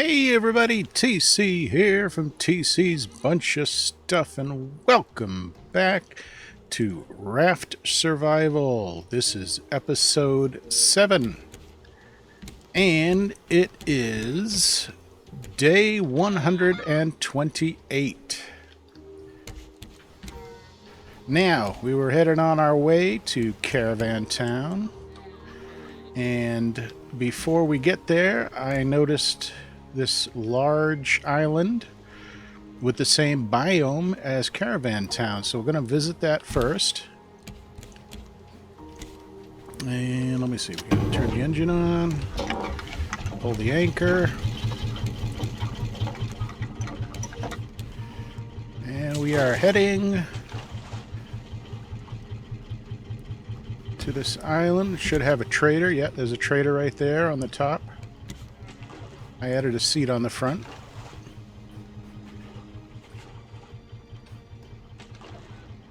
Hey everybody, TC here from TC's Bunch of Stuff, and welcome back to Raft Survival. This is episode 7, and it is day 128. Now, we were headed on our way to Caravan Town, and before we get there, I noticed this large island with the same biome as Caravan Town. So we're going to visit that first. And let me see. We're going to turn the engine on. Pull the anchor. And we are heading to this island. Should have a trader. Yeah, there's a trader right there on the top. I added a seat on the front.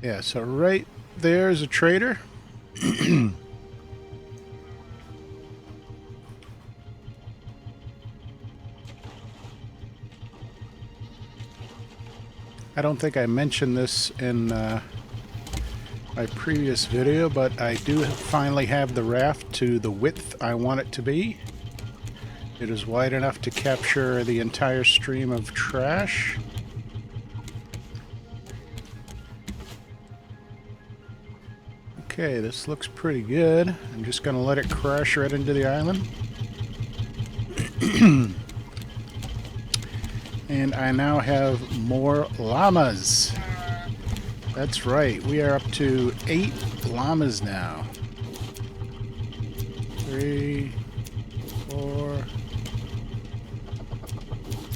Yeah, so right there's a trader. I don't think I mentioned this in my previous video, but I do finally have the raft to the width I want it to be. It is wide enough to capture the entire stream of trash. Okay, this looks pretty good. I'm just going to let it crash right into the island. And I now have more llamas. That's right, we are up to 8 llamas now. 3, 4,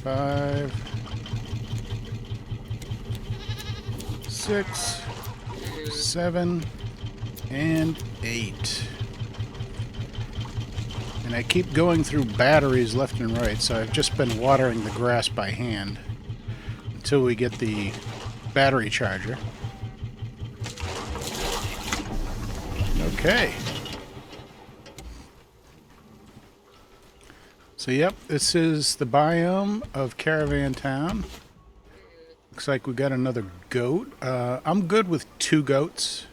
5, 6, 7, and 8. And I keep going through batteries left and right, so I've just been watering the grass by hand until we get the battery charger. Okay. So yep, this is the biome of Caravan Town. Looks like we got another goat. I'm good with 2 goats.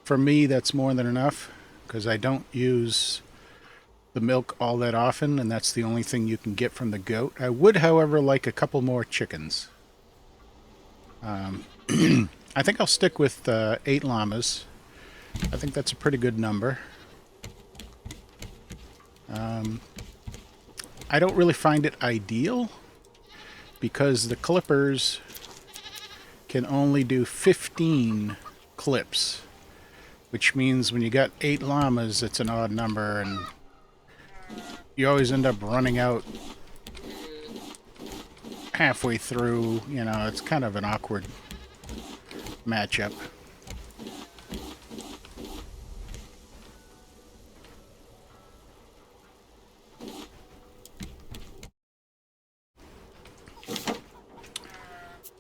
For me, that's more than enough, because I don't use the milk all that often, and that's the only thing you can get from the goat. I would, however, like a couple more chickens. I think I'll stick with 8 llamas. I think that's a pretty good number. I don't really find it ideal because the clippers can only do 15 clips, which means when you got 8 llamas, it's an odd number, and you always end up running out halfway through. You know, it's kind of an awkward matchup.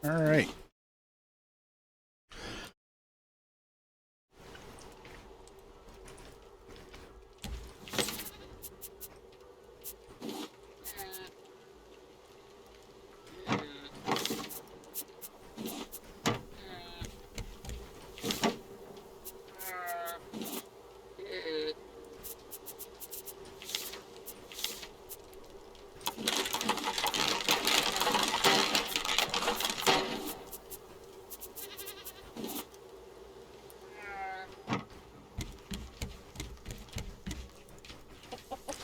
All right.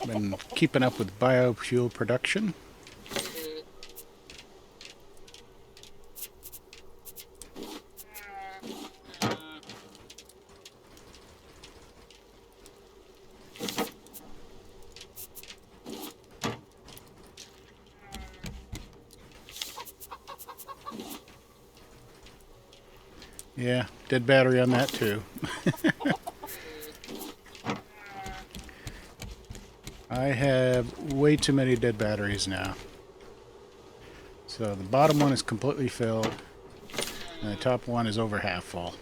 Been keeping up with biofuel production. Yeah, dead battery on that too. I have way too many dead batteries now. So the bottom one is completely filled, and the top one is over half full.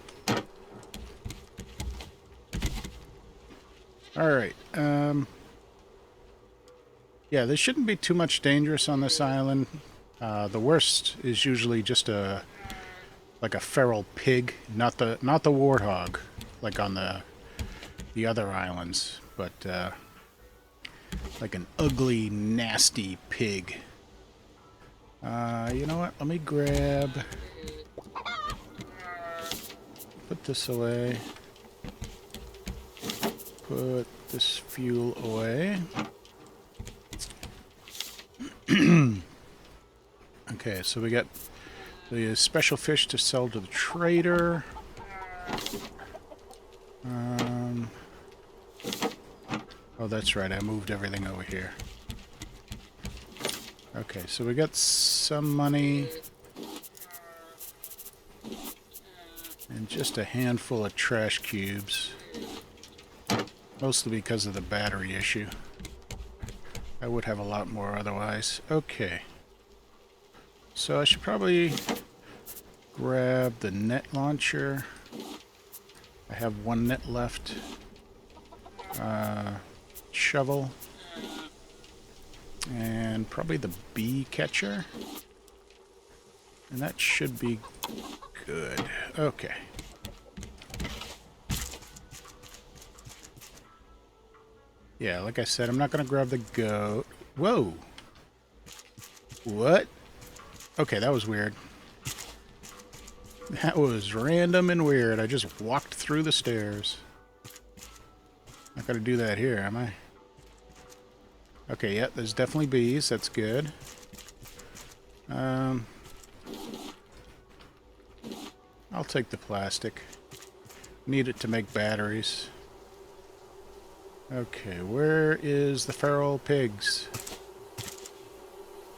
Alright, Yeah, there shouldn't be too much dangerous on this island. The worst is usually just like a feral pig, not the warthog, like on the other islands, but like an ugly, nasty pig. You know what? Let me put this away. Put this fuel away. Okay, so we got the special fish to sell to the trader. Oh, that's right. I moved everything over here. Okay, so we got some money. And just a handful of trash cubes. Mostly because of the battery issue. I would have a lot more otherwise. Okay. So I should probably grab the net launcher. I have one net left. Shovel. And probably the bee catcher. And that should be good. Okay. Yeah, like I said, I'm not going to grab the goat. Whoa! What? Okay, that was weird. That was random and weird. I just walked through the stairs. Not going to do that here, am I? Okay, yeah, there's definitely bees. That's good. I'll take the plastic. Need it to make batteries. Okay, where is the feral pigs?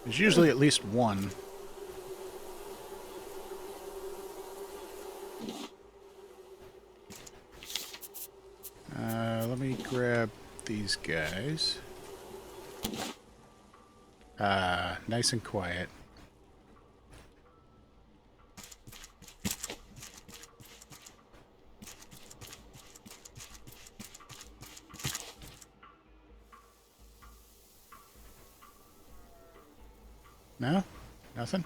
There's usually at least one. Let me grab these guys. Nice and quiet. No? Nothing?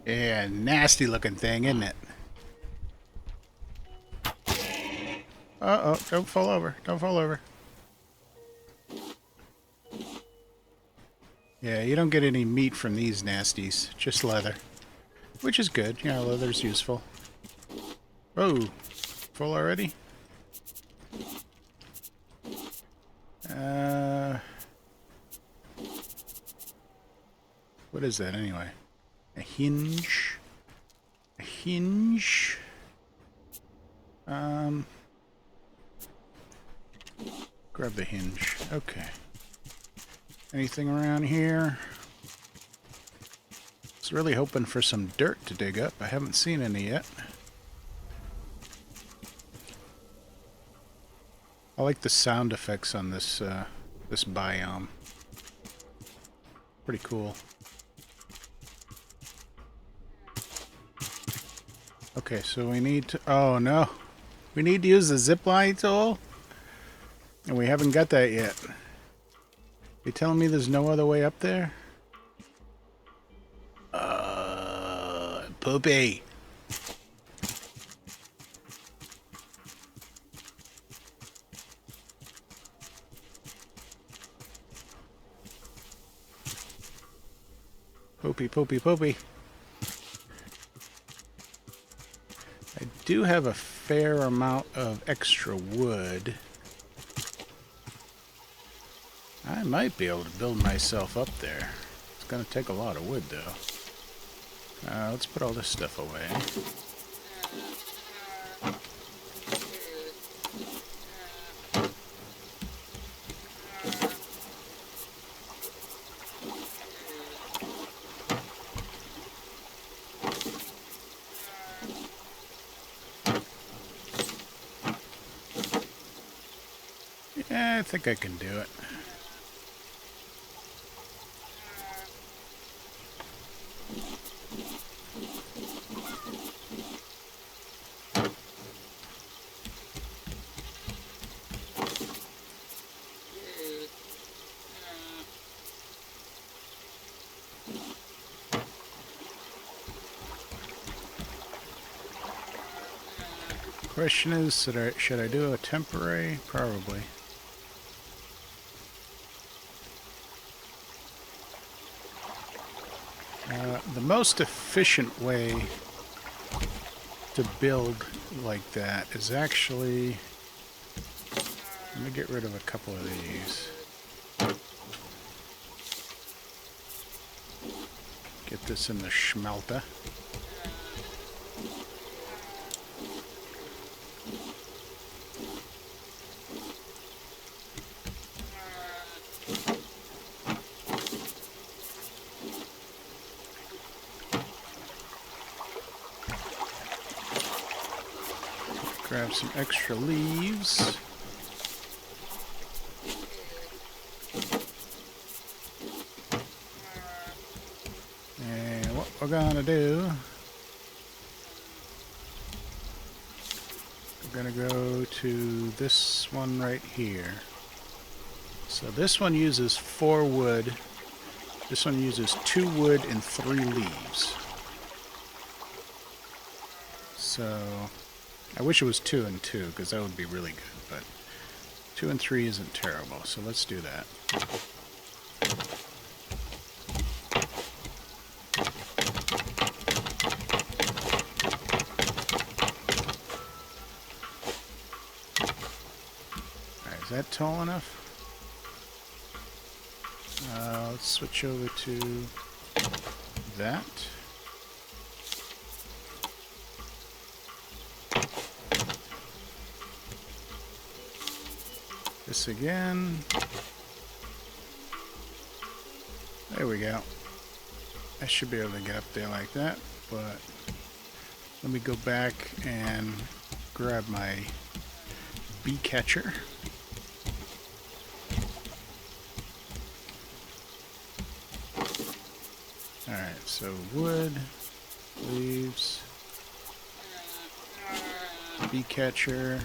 Yeah, nasty looking thing, isn't it? Uh-oh, don't fall over. Don't fall over. Yeah, you don't get any meat from these nasties. Just leather. Which is good. Yeah, leather's useful. Oh, full already? What is that anyway? A hinge. A hinge. Grab the hinge. Okay. Anything around here? I was really hoping for some dirt to dig up. I haven't seen any yet. I like the sound effects on this this biome. Pretty cool. Okay, so we need to... Oh, no. We need to use the zipline tool? And we haven't got that yet. You telling me there's no other way up there? Poopy. Poopy, poopy, poopy. I do have a fair amount of extra wood. I might be able to build myself up there. It's going to take a lot of wood, though. Let's put all this stuff away. think I can do it. Question is, should I do a temporary? Probably. The most efficient way to build like that is actually... Let me get rid of a couple of these. Get this in the schmelter. Grab some extra leaves. And what we're gonna do, we're gonna go to this one right here. So this one uses 4 wood. This one uses 2 wood and 3 leaves. So I wish it was 2 and 2, because that would be really good, but 2 and 3 isn't terrible, so let's do that. Alright, is that tall enough? Let's switch over to that. This again. There we go. I should be able to get up there like that, but let me go back and grab my bee catcher. Alright, so wood, leaves, bee catcher.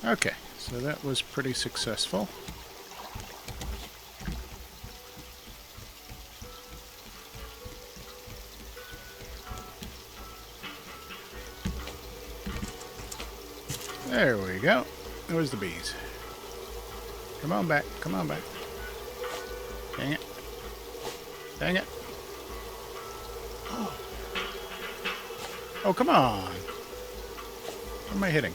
Okay, so that was pretty successful. There we go. There's the bees. Come on back. Come on back. Dang it. Dang it. Oh, come on. What am I hitting?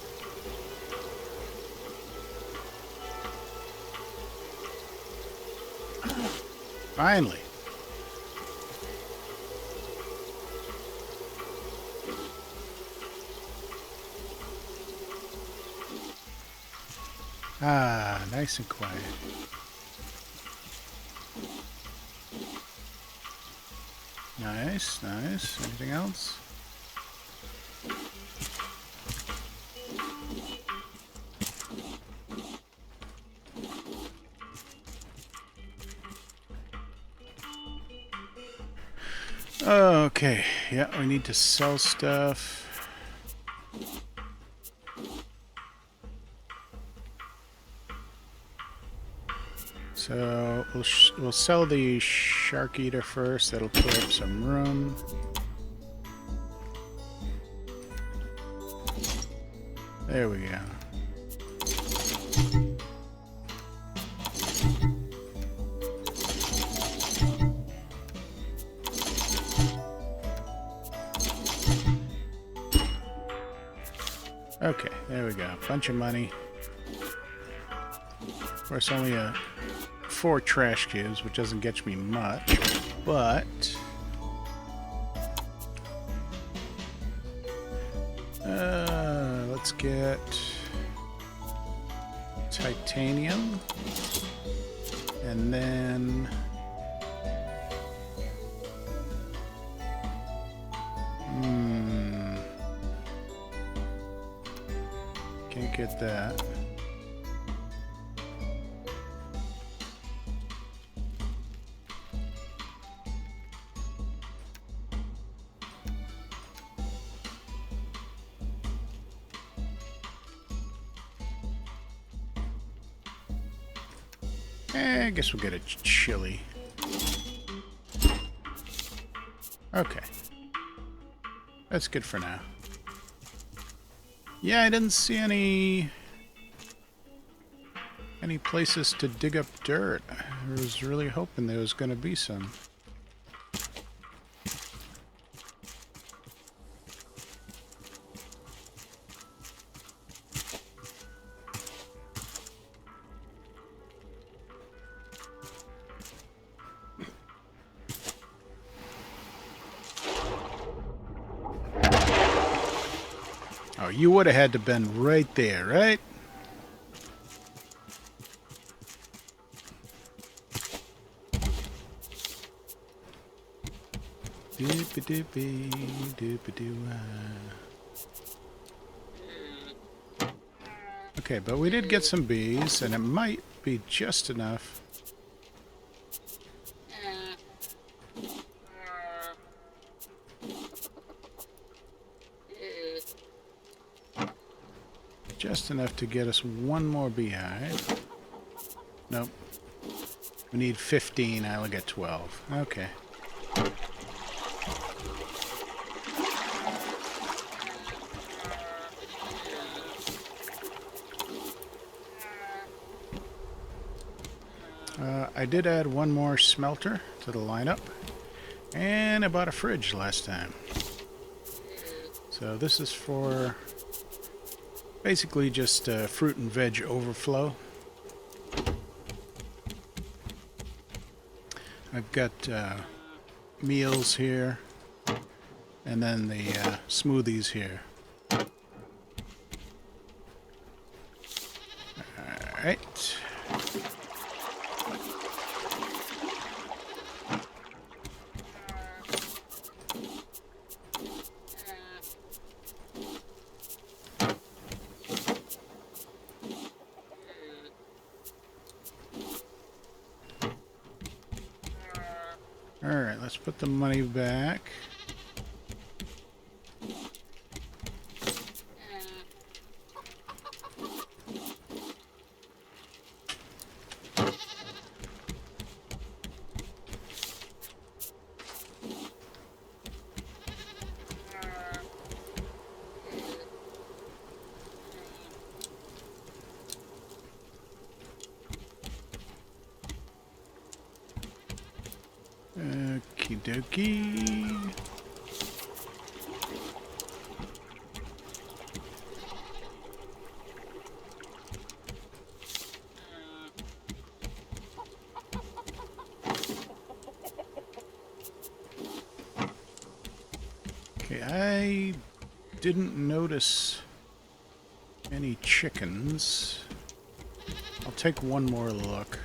Finally. Ah, nice and quiet. Nice, nice. Anything else? Okay, yeah, we need to sell stuff. So we'll sell the shark eater first. That'll clear up some room. There we go. Okay, there we go. Bunch of money. Of course, only 4 trash cubes, which doesn't get me much, but let's get titanium, and then Can't get that. I guess we'll get a chili. Okay. That's good for now. Yeah, I didn't see any places to dig up dirt. I was really hoping there was going to be some. Oh, you would have had to been right there, right? Okay, but we did get some bees, and it might be just enough. Just enough to get us one more beehive. Nope. We need 15, I only get 12. Okay. I did add one more smelter to the lineup, and I bought a fridge last time. So this is for basically just fruit and veg overflow. I've got meals here, and then the smoothies here. Alright. Alright, let's put the money back. Okie dokie. Okay, I didn't notice any chickens. I'll take one more look.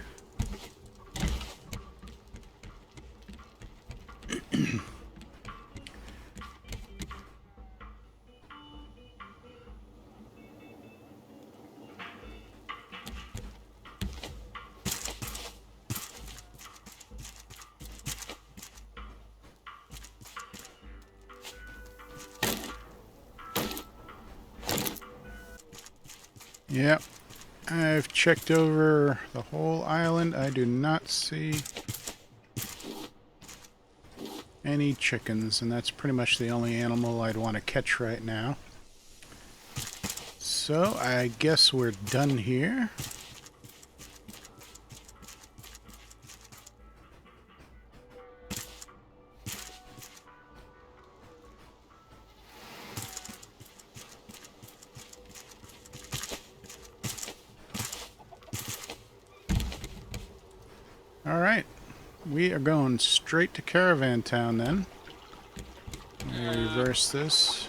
Yep, I've checked over the whole island. I do not see any chickens, and that's pretty much the only animal I'd want to catch right now. So I guess we're done here. Alright, we are going straight to Caravan Town then. I'll reverse this.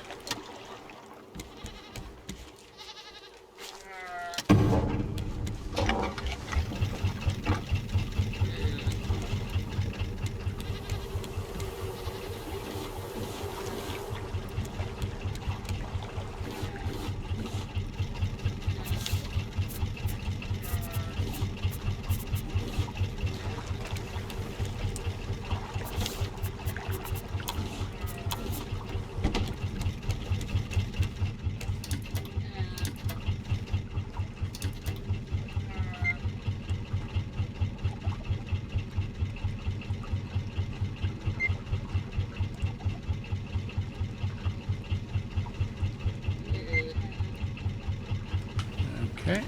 Okay.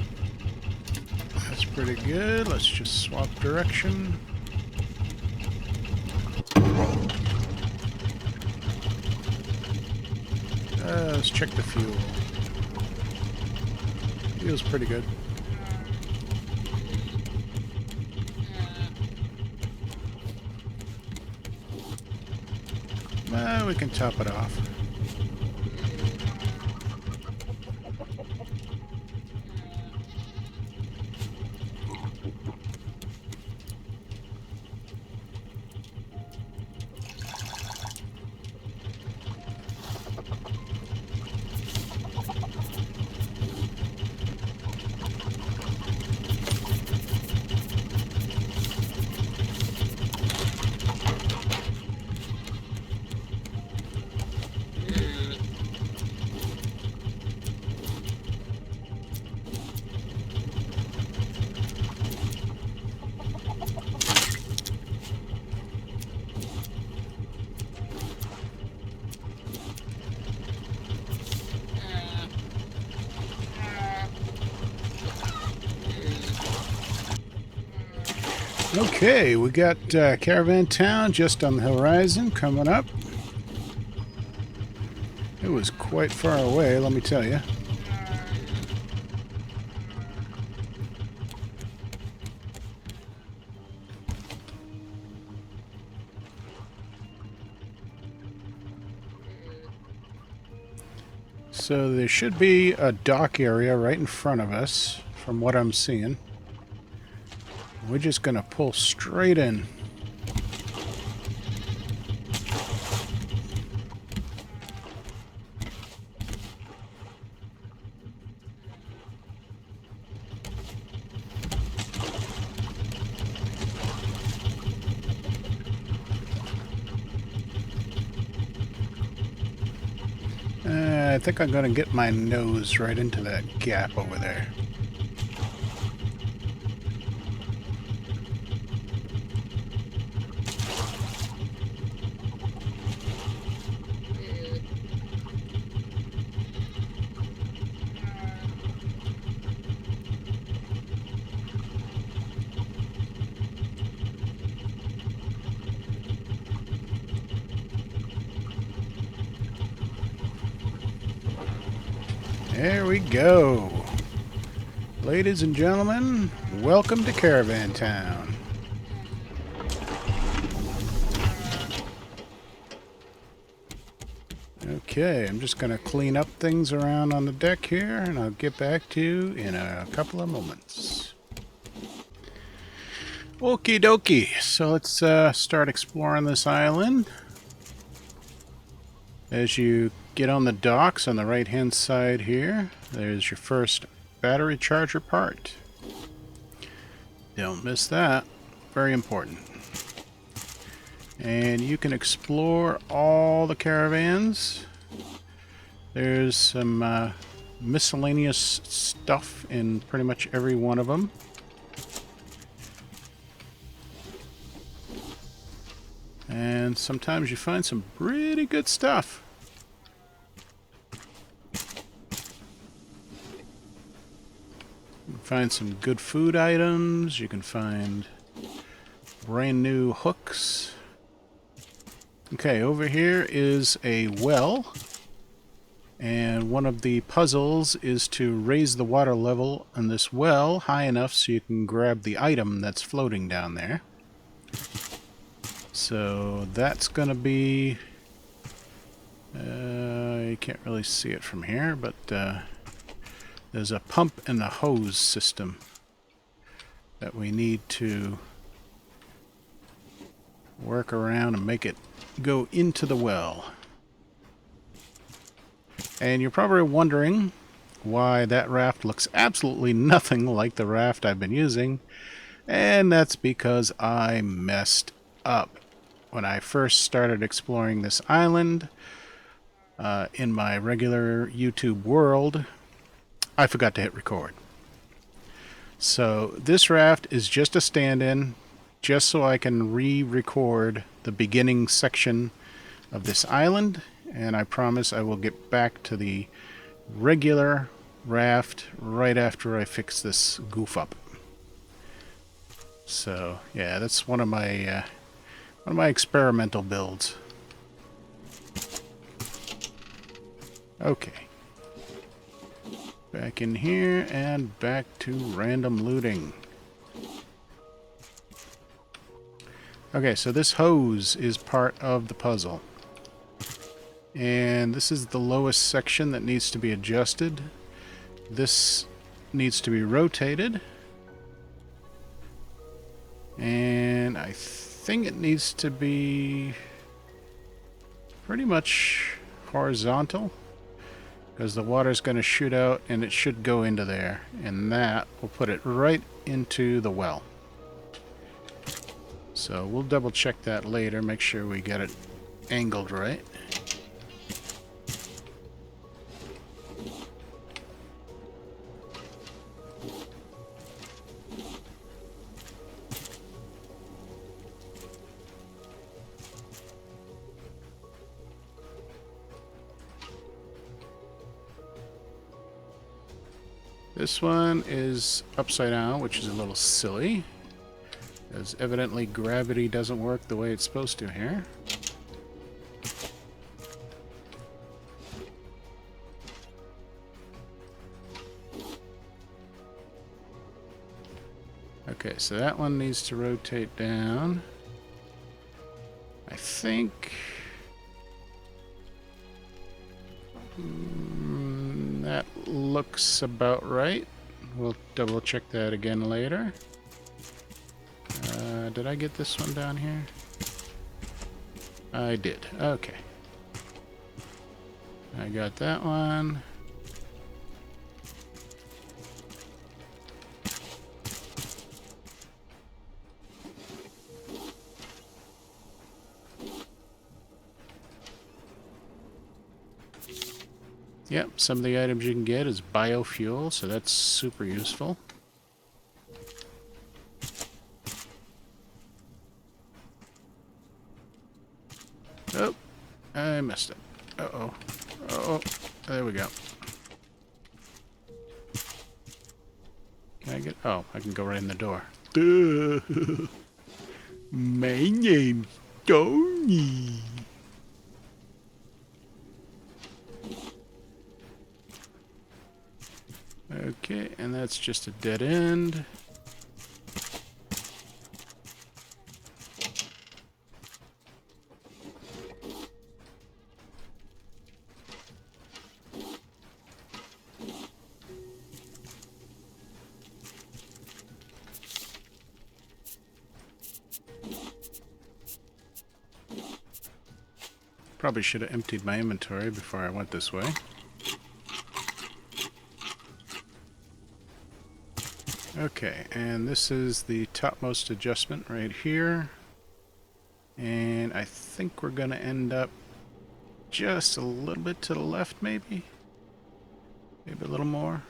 That's pretty good. Let's just swap direction. Let's check the fuel. Feels pretty good. We can top it off. Okay, we got Caravan Town just on the horizon coming up. It was quite far away, let me tell you. So there should be a dock area right in front of us, from what I'm seeing. We're just gonna pull straight in. I think I'm gonna get my nose right into that gap over there. There we go. Ladies and gentlemen, welcome to Caravan Town. Okay, I'm just going to clean up things around on the deck here, and I'll get back to you in a couple of moments. Okie dokie, so let's start exploring this island. As you get on the docks on the right hand side here, there's your first battery charger part. Don't miss that. Very important. And you can explore all the caravans. There's some miscellaneous stuff in pretty much every one of them. And sometimes you find some pretty good stuff. You can find some good food items. You can find brand new hooks. Okay, over here is a well. And one of the puzzles is to raise the water level on this well high enough so you can grab the item that's floating down there. So that's going to be, you can't really see it from here, but there's a pump and a hose system that we need to work around and make it go into the well. And you're probably wondering why that raft looks absolutely nothing like the raft I've been using, and that's because I messed up. When I first started exploring this island in my regular YouTube world, I forgot to hit record. So this raft is just a stand-in, just so I can re-record the beginning section of this island, and I promise I will get back to the regular raft right after I fix this goof up. So yeah, that's one of my experimental builds. Okay. Back in here and back to random looting. Okay, so this hose is part of the puzzle. And this is the lowest section that needs to be adjusted. This needs to be rotated. And I think it needs to be pretty much horizontal, because the water's going to shoot out and it should go into there. And that will put it right into the well. So we'll double check that later, make sure we get it angled right. This one is upside down, which is a little silly, because evidently gravity doesn't work the way it's supposed to here. Okay, so that one needs to rotate down. I think that looks about right. We'll double check that again later. Did I get this one down here? I did. Okay. I got that one. Yep, some of the items you can get is biofuel, so that's super useful. Oh, I messed up. Uh-oh. Uh-oh. There we go. Can I get... Oh, I can go right in the door. My name's Tony. Okay, and that's just a dead end. Probably should have emptied my inventory before I went this way. Okay, and this is the topmost adjustment right here. And I think we're going to end up just a little bit to the left, maybe? Maybe a little more.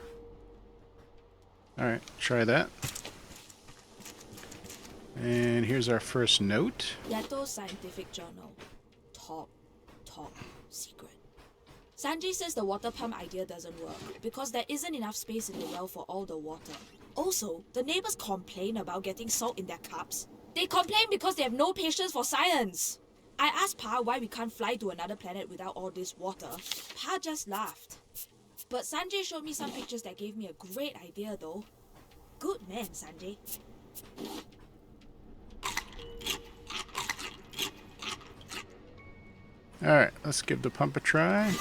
Alright, try that. And here's our first note. Yato Scientific Journal. Top secret. Sanjay says the water pump idea doesn't work because there isn't enough space in the well for all the water. Also, the neighbors complain about getting salt in their cups. They complain because they have no patience for science. I asked Pa why we can't fly to another planet without all this water. Pa just laughed. But Sanjay showed me some pictures that gave me a great idea though. Good man, Sanjay. Alright, let's give the pump a try.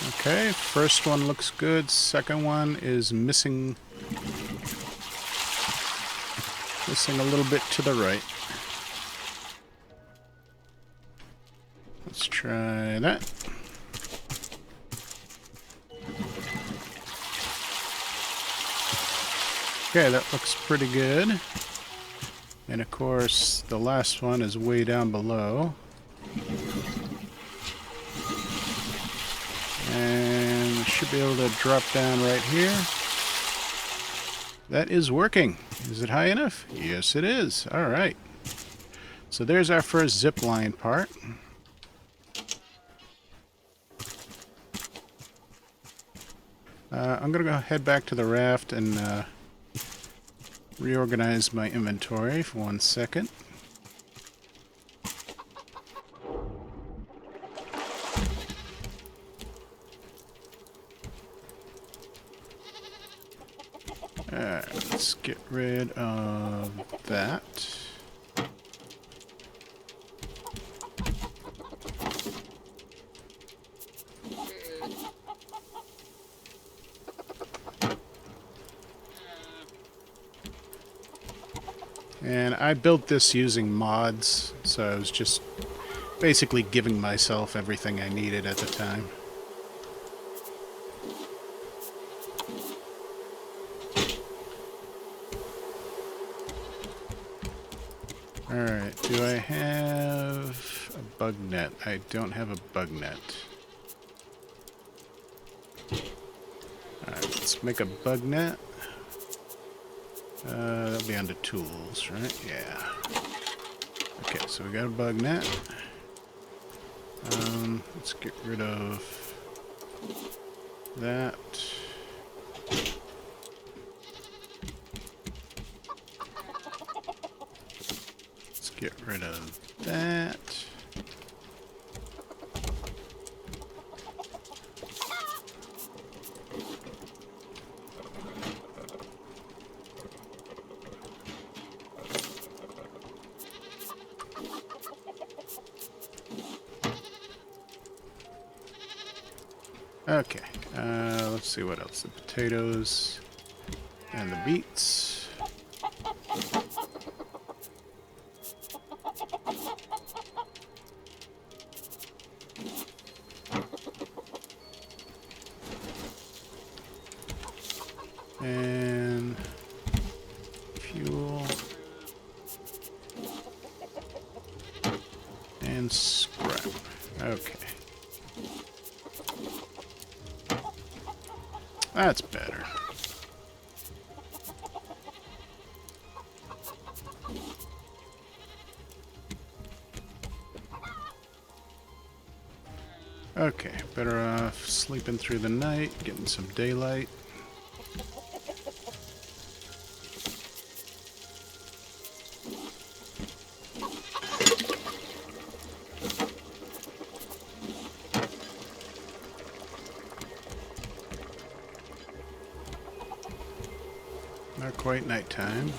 Okay, first one looks good. Second one is missing a little bit to the right. Let's try that. Okay, that looks pretty good. And of course, the last one is way down below. And we should be able to drop down right here. That is working. Is it high enough? Yes, it is. All right. So there's our first zip line part. I'm gonna go head back to the raft and reorganize my inventory for 1 second. Alright, let's get rid of that. And I built this using mods, so I was just basically giving myself everything I needed at the time. Alright, do I have a bug net? I don't have a bug net. Alright, let's make a bug net. That'll be under tools, right? Yeah. Okay, so we got a bug net. Let's get rid of that. Let's get rid of that. Okay, let's see what else. The potatoes and the beets. And fuel. And scrap. Okay. That's better. Okay, better off sleeping through the night, getting some daylight. Not quite nighttime.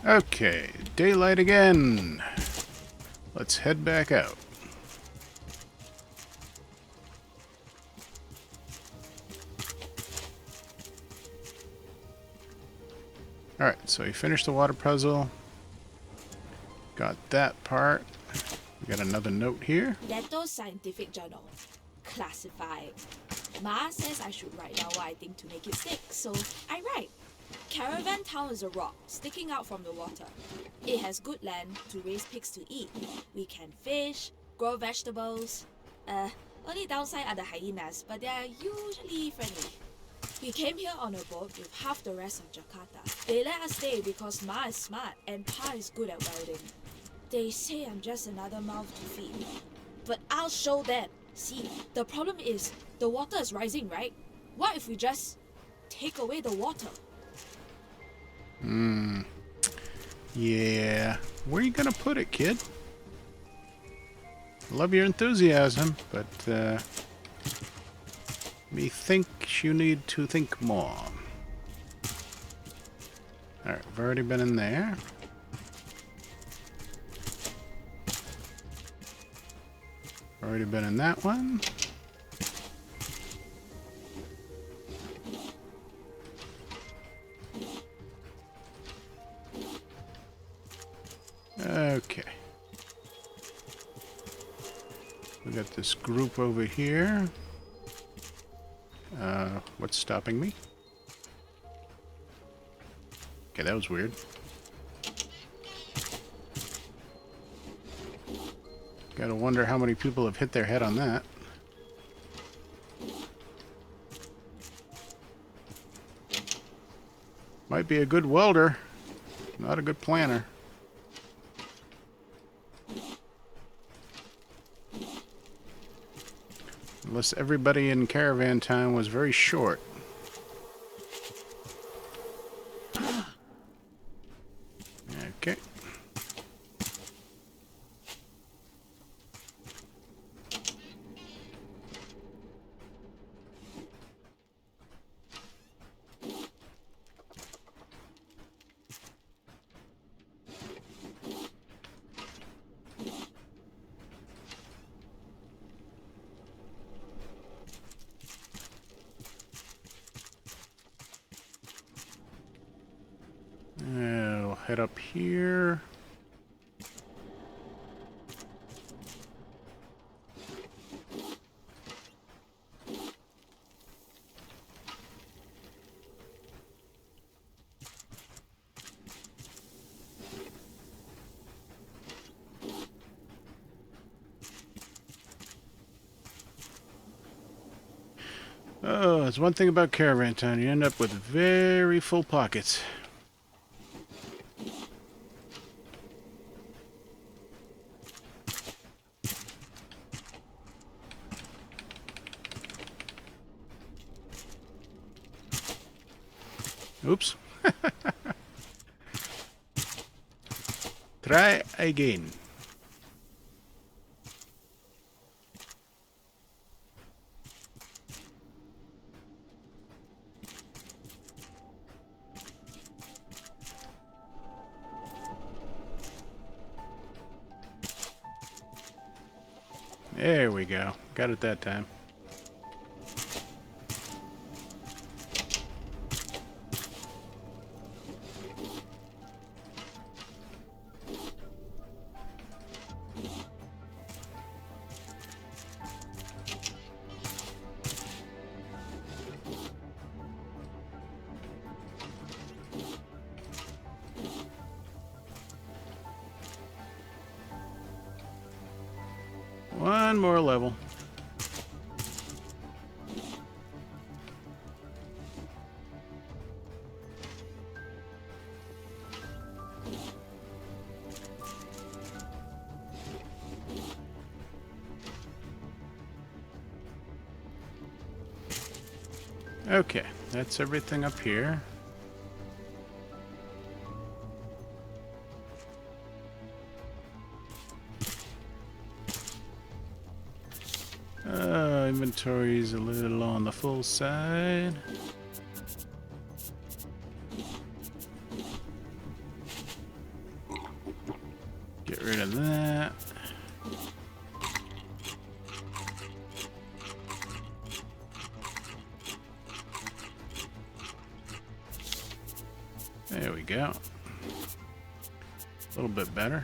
Okay, daylight again. Let's head back out. Alright, so we finished the water puzzle. Got that part. We got another note here. Leto Scientific Journal. Classified. Ma says I should write down what I think to make it stick, so I write. Caravan Town is a rock sticking out from the water. It has good land to raise pigs to eat. We can fish, grow vegetables. Only downside are the hyenas, but they are usually friendly. We came here on a boat with half the rest of Jakarta. They let us stay because Ma is smart and Pa is good at welding. They say I'm just another mouth to feed. But I'll show them. See, the problem is the water is rising, right? What if we just take away the water? Yeah. Where are you gonna put it, kid? Love your enthusiasm, but methinks you need to think more. Alright, we've already been in there. Already been in that one. Okay. We got this group over here. What's stopping me? Okay, that was weird. Gotta wonder how many people have hit their head on that. Might be a good welder, not a good planner. Unless everybody in Caravan Town was very short. Okay. We'll head up here. Oh, there's one thing about Caravan Town. You end up with very full pockets. Oops. Try again. There we go. Got it that time. One more level. Okay, that's everything up here. Inventory's a little on the full side. Get rid of that. There we go. A little bit better.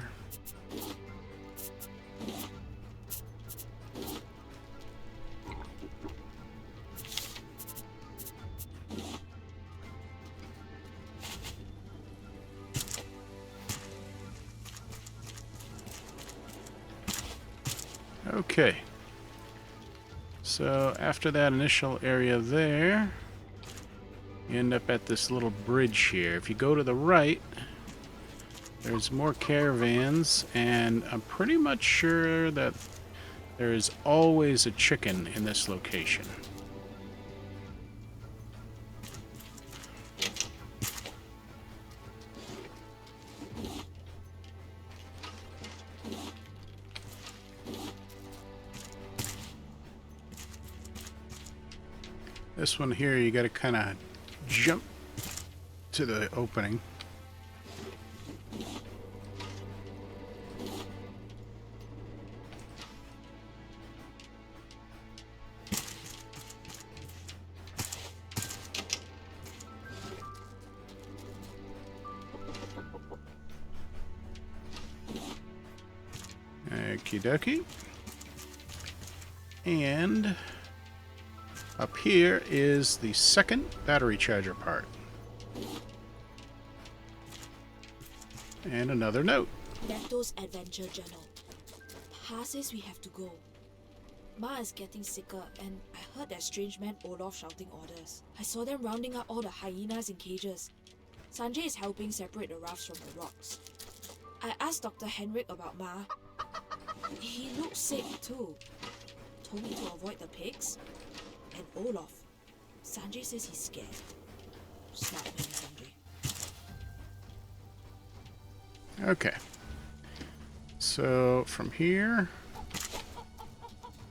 Okay. So after that initial area there, you end up at this little bridge here. If you go to the right, there's more caravans, and I'm pretty much sure that there is always a chicken in this location. This one here, you got to kind of jump to the opening. Okie dokie. And up here is the second battery charger part. And another note. Beto's adventure journal. Pa says we have to go. Ma is getting sicker, and I heard that strange man Olaf shouting orders. I saw them rounding up all the hyenas in cages. Sanjay is helping separate the rafts from the rocks. I asked Dr. Henrik about Ma. He looked sick too. Told me to avoid the pigs. And Olaf. Sanjay says he's scared. Smart man, Sanjay. Okay. So from here,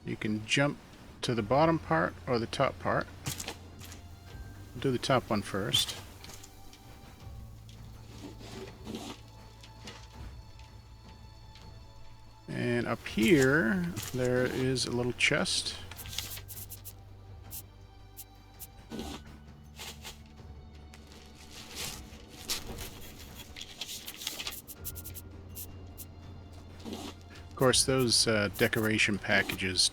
you can jump to the bottom part or the top part. Do the top one first. And up here, there is a little chest. Of course, those decoration packages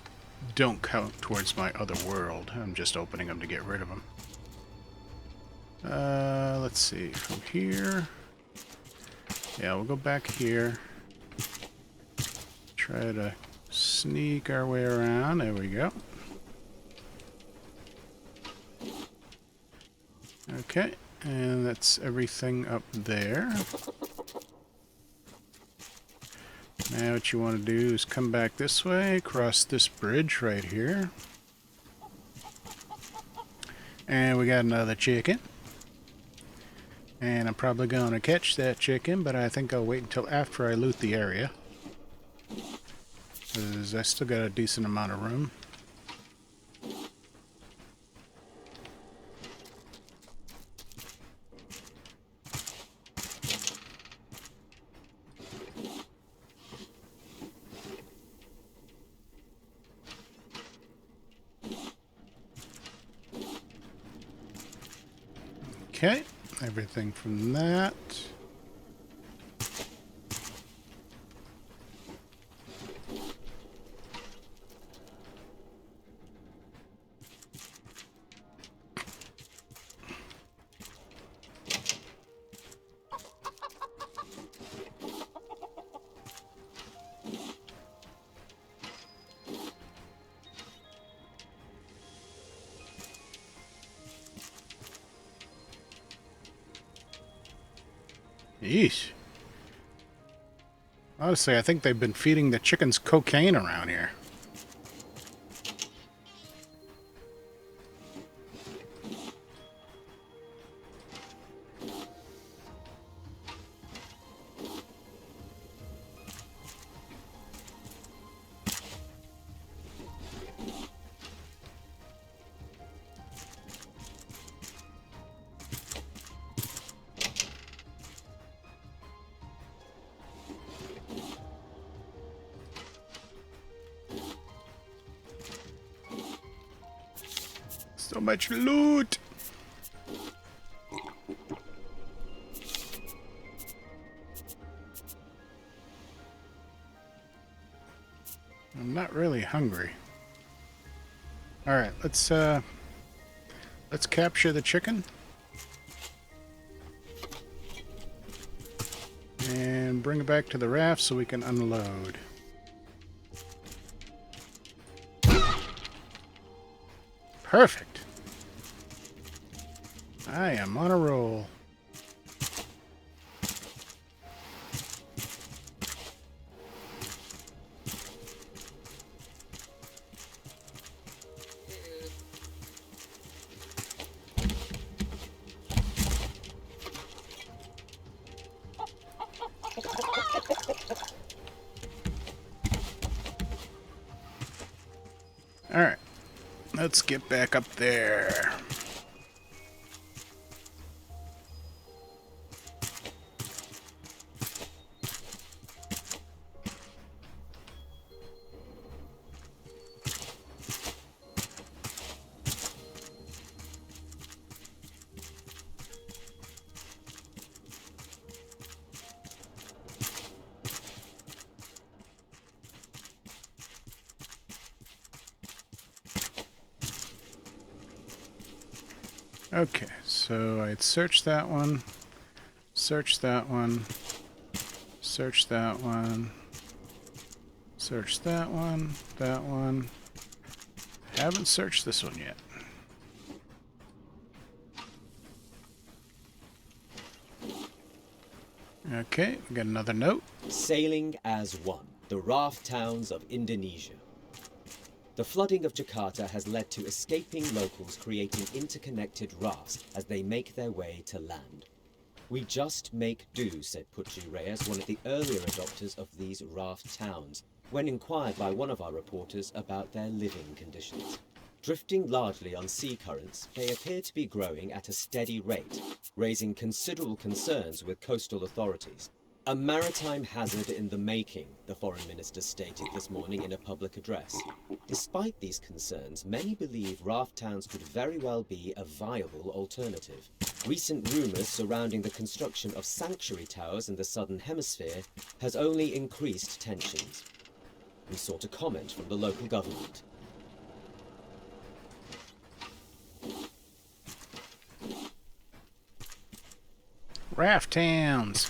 don't count towards my other world. I'm just opening them to get rid of them. Let's see, from here. Yeah, we'll go back here. Try to sneak our way around. There we go. Okay, and that's everything up there. Now what you want to do is come back this way, cross this bridge right here. And we got another chicken. And I'm probably going to catch that chicken, but I think I'll wait until after I loot the area. Because I still got a decent amount of room. Okay, everything from that. Yeesh. Honestly, I think they've been feeding the chickens cocaine around here. So much loot! I'm not really hungry. Alright, let's capture the chicken. And bring it back to the raft so we can unload. Perfect. I am on a roll. All right. Let's get back up there. Okay, so I'd search that one, search that one, search that one, search that one, that one. Haven't searched this one yet. Okay, we got another note. Sailing as one, the raft towns of Indonesia. The flooding of Jakarta has led to escaping locals creating interconnected rafts as they make their way to land. We just make do, said Pucci Reyes, one of the earlier adopters of these raft towns, when inquired by one of our reporters about their living conditions. Drifting largely on sea currents, they appear to be growing at a steady rate, raising considerable concerns with coastal authorities. A maritime hazard in the making, the foreign minister stated this morning in a public address. Despite these concerns, many believe raft towns could very well be a viable alternative. Recent rumours surrounding the construction of sanctuary towers in the southern hemisphere has only increased tensions. We sought a comment from the local government. Raft towns.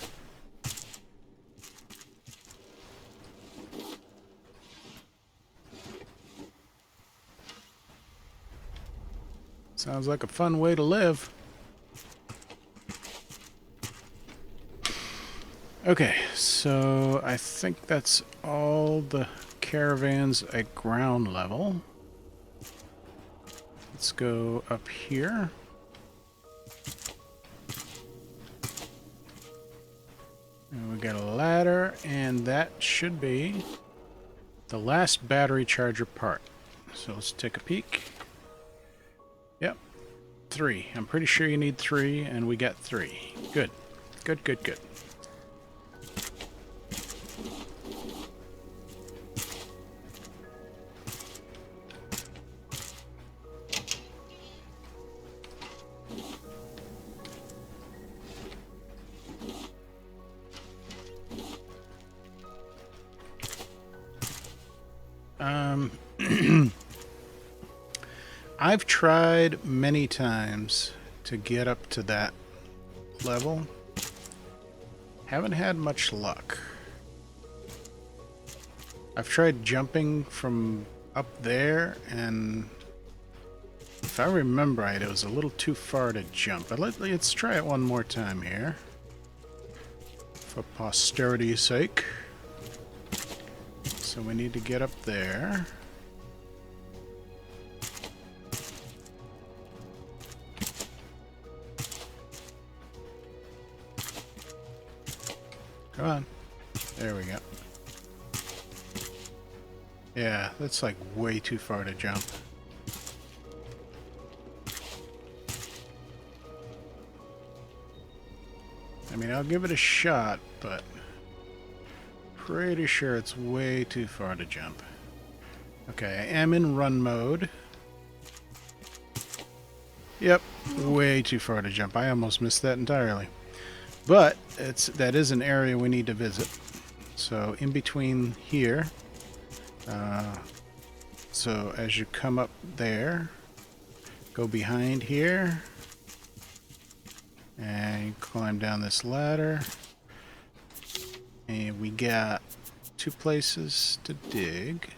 Sounds like a fun way to live. Okay, so I think that's all the caravans at ground level. Let's go up here. And we got a ladder, and that should be the last battery charger part. So let's take a peek. Yep, 3. I'm pretty sure you need 3, and we got 3. Good. Good, good, good. I've tried many times to get up to that level. Haven't had much luck. I've tried jumping from up there, and if I remember right, it was a little too far to jump. But let's try it one more time here, for posterity's sake. So we need to get up there. Come on. There we go. Yeah, that's like way too far to jump. I mean, I'll give it a shot, but pretty sure it's way too far to jump. Okay, I am in run mode. Yep, way too far to jump. I almost missed that entirely. But that is an area we need to visit. So in between here, so as you come up there, go behind here, and climb down this ladder. And we got 2 places to dig.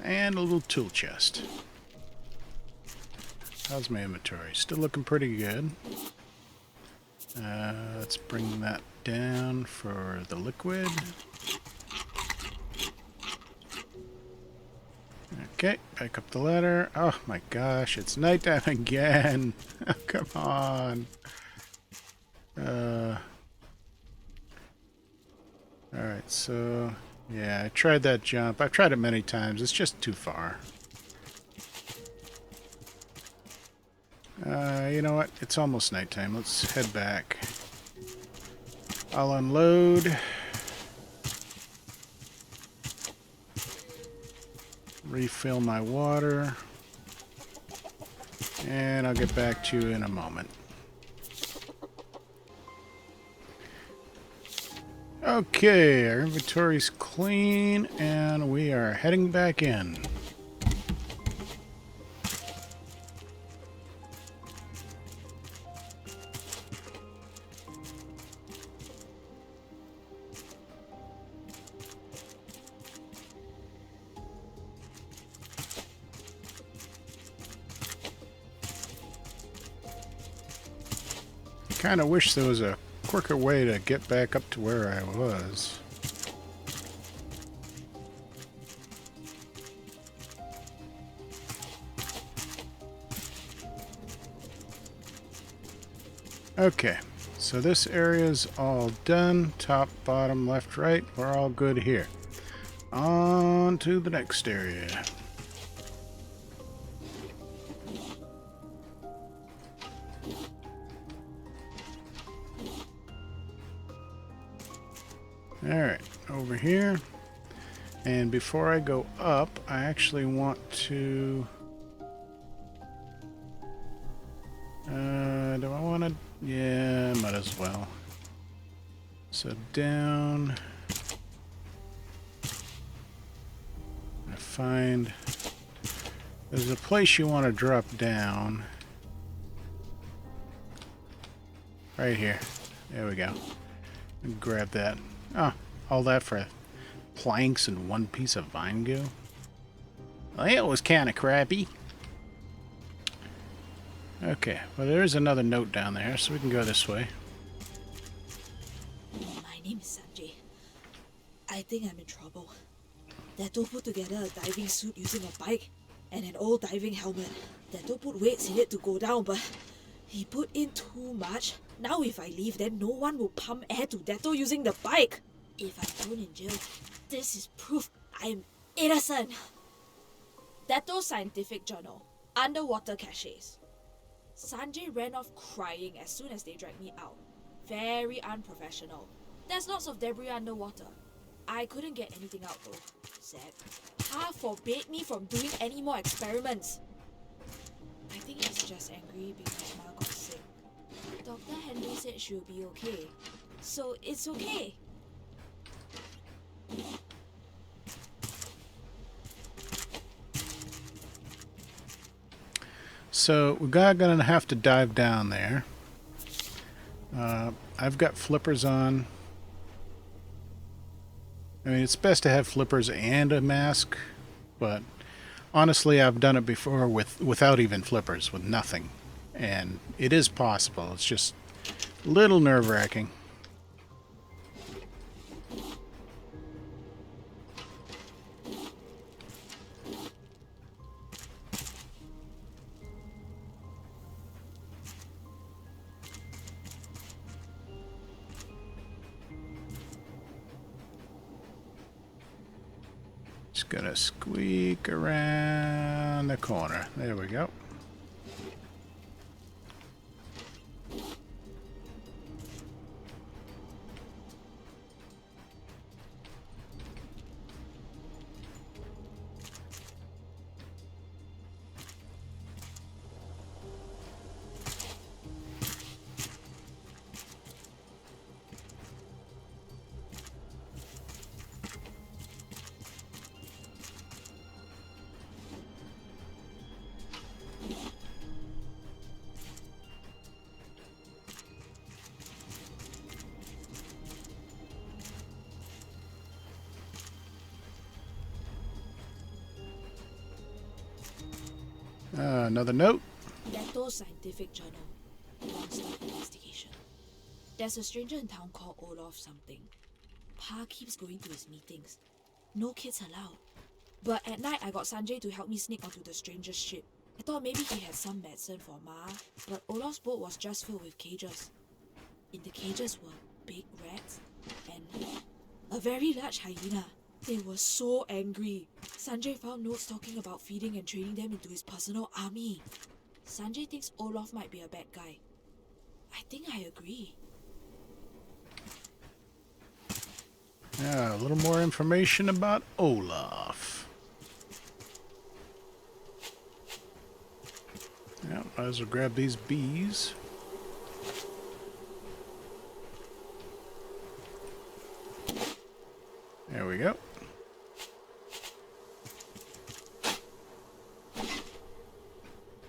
And a little tool chest. How's my inventory? Still looking pretty good. Let's bring that down for the liquid. Okay, back up the ladder. Oh my gosh, it's nighttime again. Come on. Alright, so Yeah, I tried that jump. I've tried it many times. It's just too far. You know what? It's almost nighttime. Let's head back. I'll unload. Refill my water. And I'll get back to you in a moment. Okay, our inventory's clean, and we are heading back in. Kind of wish there was a quicker way to get back up to where I was. Okay, so this area's all done. Top, bottom, left, right. We're all good here. On to the next area. Alright, over here. And before I go up, I actually want to... do I want to... Yeah, might as well. So down... I find... There's a place you want to drop down. Right here. There we go. Grab that. Oh, all that for planks and one piece of vine goo? Well, it was kind of crappy. Okay, well there is another note down there, so we can go this way. My name is Sanjay. I think I'm in trouble. Dato put together a diving suit using a bike and an old diving helmet. Dato put weights in it to go down, but he put in too much. Now if I leave, then no one will pump air to Dato using the bike. If I'm thrown in jail, this is proof I'm innocent. Dato Scientific Journal, Underwater Caches. Sanjay ran off crying as soon as they dragged me out. Very unprofessional. There's lots of debris underwater. I couldn't get anything out though. Sad. Ha forbade me from doing any more experiments. I think he's just angry because Ma got sick. Dr. Henry said she'll be okay. So it's okay. So we're gonna have to dive down there. I've got flippers on. I mean, it's best to have flippers and a mask, but honestly, I've done it before without even flippers, with nothing, and it is possible. It's just a little nerve-wracking. Just gonna squeak around the corner. There we go. Another note. Dato Scientific Journal, Monster Investigation. There's a stranger in town called Olaf something. Pa keeps going to his meetings. No kids allowed. But at night, I got Sanjay to help me sneak onto the stranger's ship. I thought maybe he had some medicine for Ma, but Olaf's boat was just filled with cages. In the cages were big rats and a very large hyena. They were so angry. Sanjay found notes talking about feeding and training them into his personal army. Sanjay thinks Olaf might be a bad guy. I think I agree. Yeah, a little more information about Olaf. Yeah, might as well grab these bees. There we go.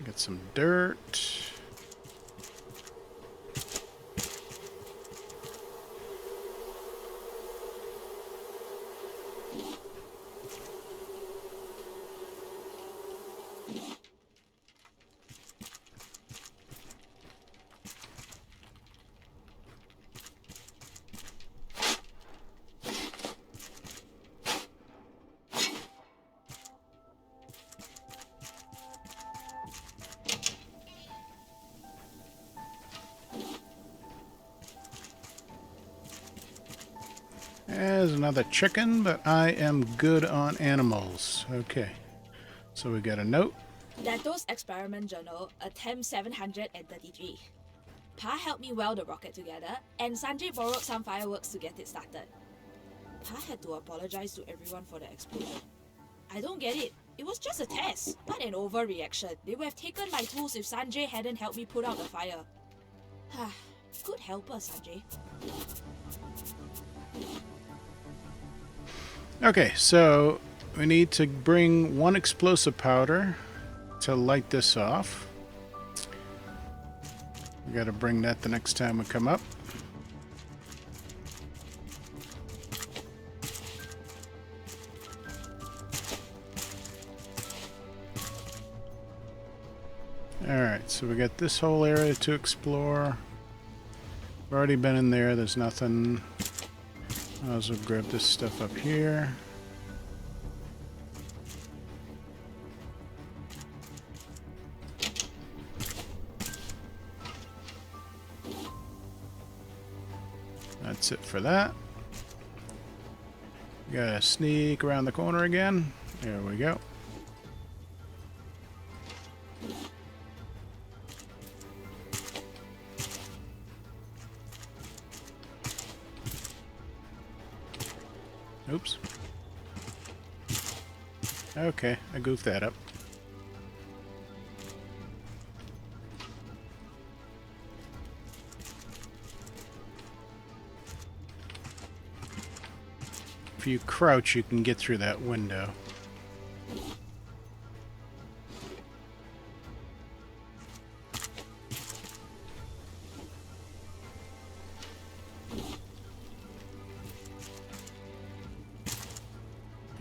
Get some dirt. There's another chicken, but I am good on animals. Okay, so we got a note. Dato's experiment journal, attempt 733. Pa helped me weld the rocket together, and Sanjay borrowed some fireworks to get it started. Pa had to apologize to everyone for the explosion. I don't get it. It was just a test, not an overreaction. They would have taken my tools if Sanjay hadn't helped me put out the fire. Good helper, Sanjay. Okay, so we need to bring one explosive powder to light this off. We got to bring that the next time we come up. Alright, so we got this whole area to explore. We've already been in there, there's nothing. Might as well grab this stuff up here. That's it for that. Gotta sneak around the corner again. There we go. Oops. Okay, I goofed that up. If you crouch, you can get through that window.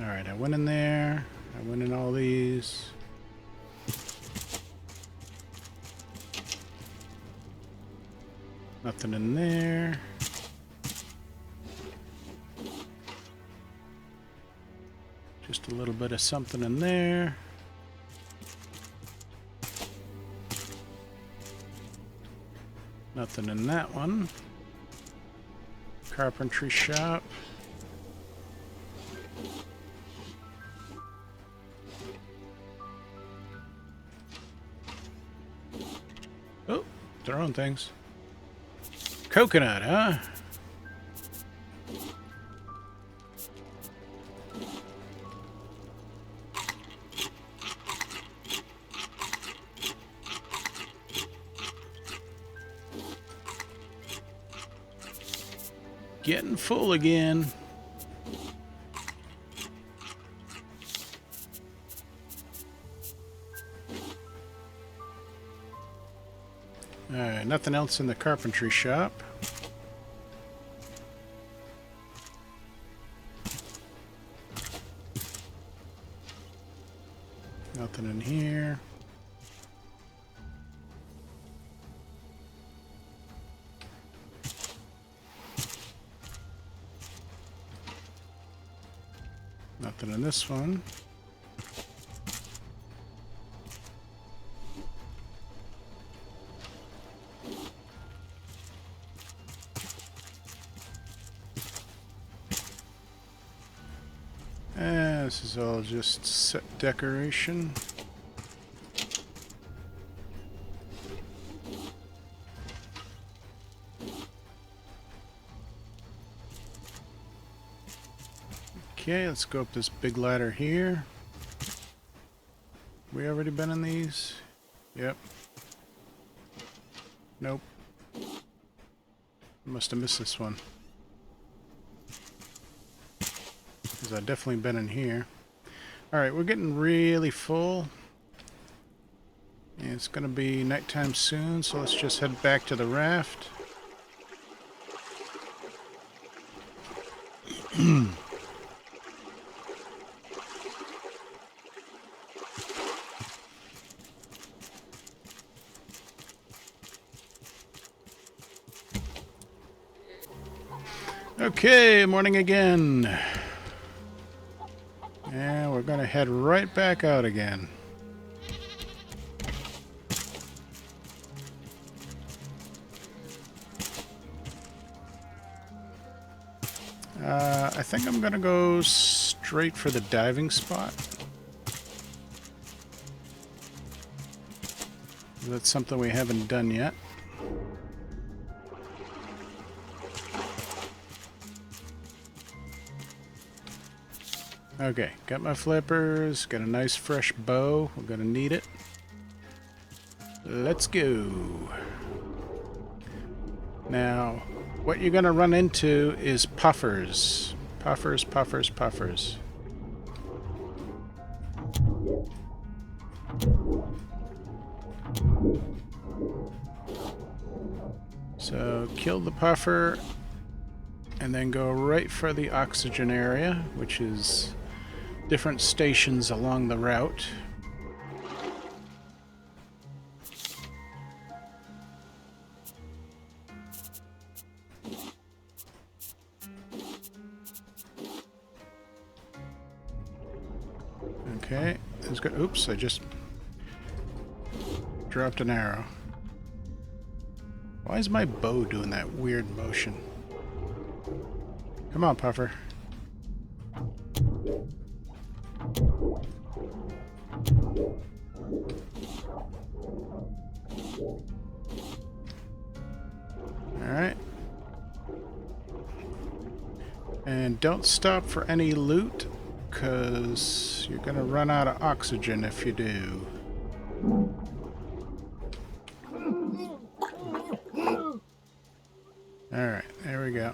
Alright, I went in there. I went in all these. Nothing in there. Just a little bit of something in there. Nothing in that one. Carpentry shop. Oh, throwing things. Coconut, huh? Getting full again. Alright, nothing else in the carpentry shop. Nothing in here. Nothing in this one. this is all just set decoration. Okay, let's go up this big ladder here. We already been in these? Yep. Nope. Must have missed this one. Because I've definitely been in here. Alright, we're getting really full. And it's going to be nighttime soon, so let's just head back to the raft. Okay, morning again. And we're going to head right back out again. I think I'm going to go straight for the diving spot. That's something we haven't done yet. Okay, got my flippers, got a nice fresh bow. We're gonna need it. Let's go. Now, what you're gonna run into is puffers. Puffers, puffers, puffers. So, kill the puffer, and then go right for the oxygen area, which is different stations along the route. Okay, let's go. Oops, I just dropped an arrow. Why is my bow doing that weird motion? Come on, puffer. Alright. And don't stop for any loot, because you're going to run out of oxygen if you do. Alright, there we go.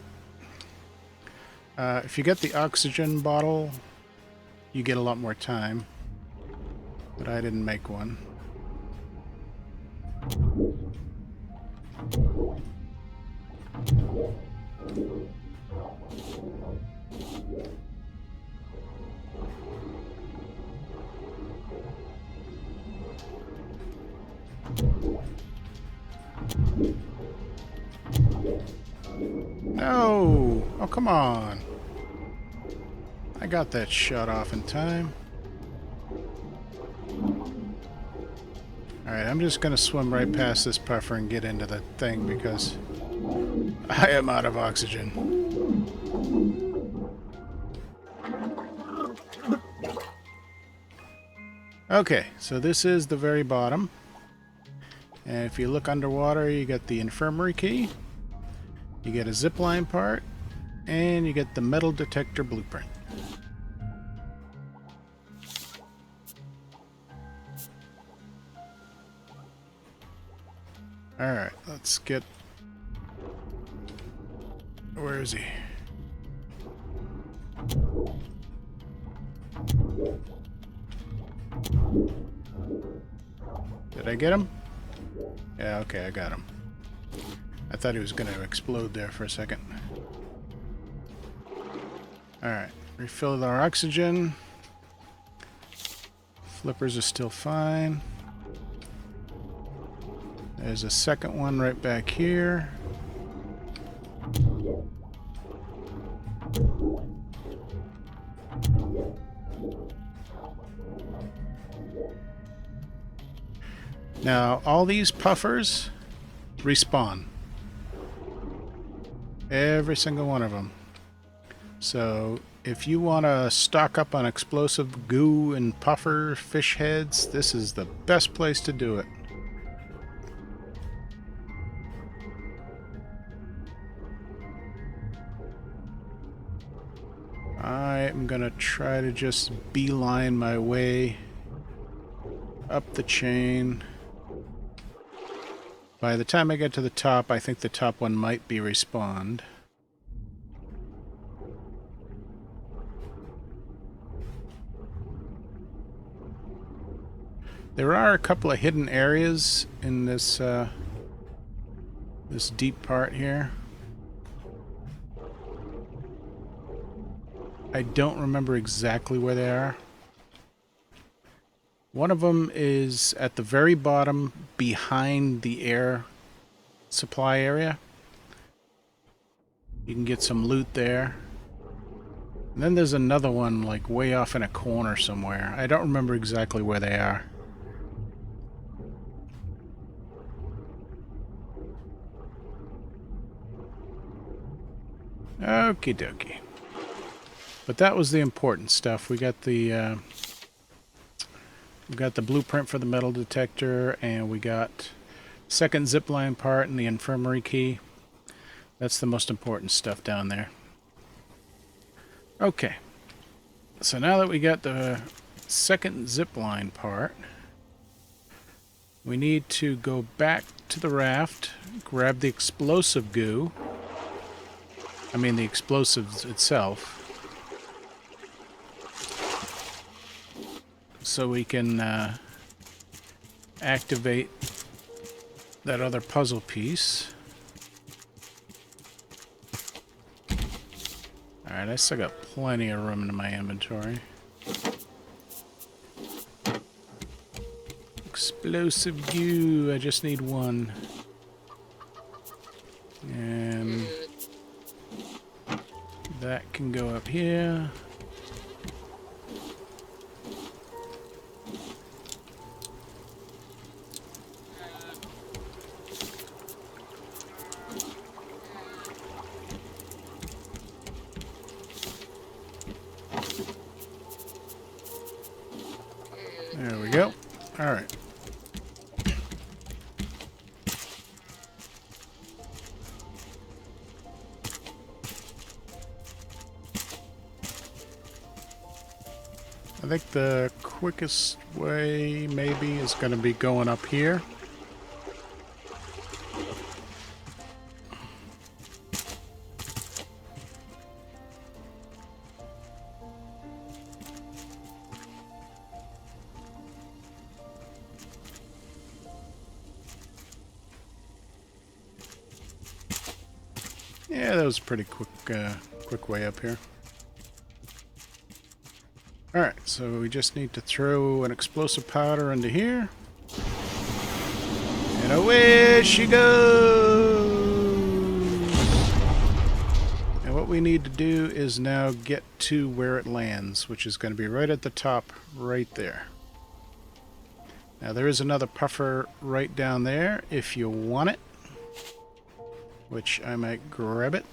If you get the oxygen bottle, you get a lot more time. But I didn't make one. No! Oh, come on. I got that shot off in time. Alright, I'm just going to swim right past this puffer and get into the thing because I am out of oxygen. Okay, so this is the very bottom. And if you look underwater, you get the infirmary key. You get a zipline part, and you get the metal detector blueprint. Alright, let's get... Where is he? Did I get him? Yeah, okay, I got him. I thought he was going to explode there for a second. Alright, refill our oxygen. Flippers are still fine. There's a second one right back here. Now, all these puffers respawn. Every single one of them. So if you want to stock up on explosive goo and puffer fish heads, this is the best place to do it. I'm gonna try to just beeline my way up the chain. By the time I get to the top, I think the top one might be respawned. There are a couple of hidden areas in this this deep part here. I don't remember exactly where they are. One of them is at the very bottom behind the air supply area. You can get some loot there. And then there's another one like way off in a corner somewhere. I don't remember exactly where they are. Okie dokie. But that was the important stuff. We got the blueprint for the metal detector, and we got second zipline part and the infirmary key. That's the most important stuff down there. Okay. So now that we got the second zipline part, we need to go back to the raft, grab the explosive goo. I mean the explosives itself. So we can activate that other puzzle piece. Alright, I still got plenty of room in my inventory. Explosive goo, I just need one. And that can go up here. There we go. All right. I think the quickest way maybe is going to be going up here. Yeah, that was a pretty quick way up here. Alright, so we just need to throw an explosive powder into here. And away she goes! And what we need to do is now get to where it lands, which is going to be right at the top, right there. Now there is another puffer right down there if you want it. Which I might grab it.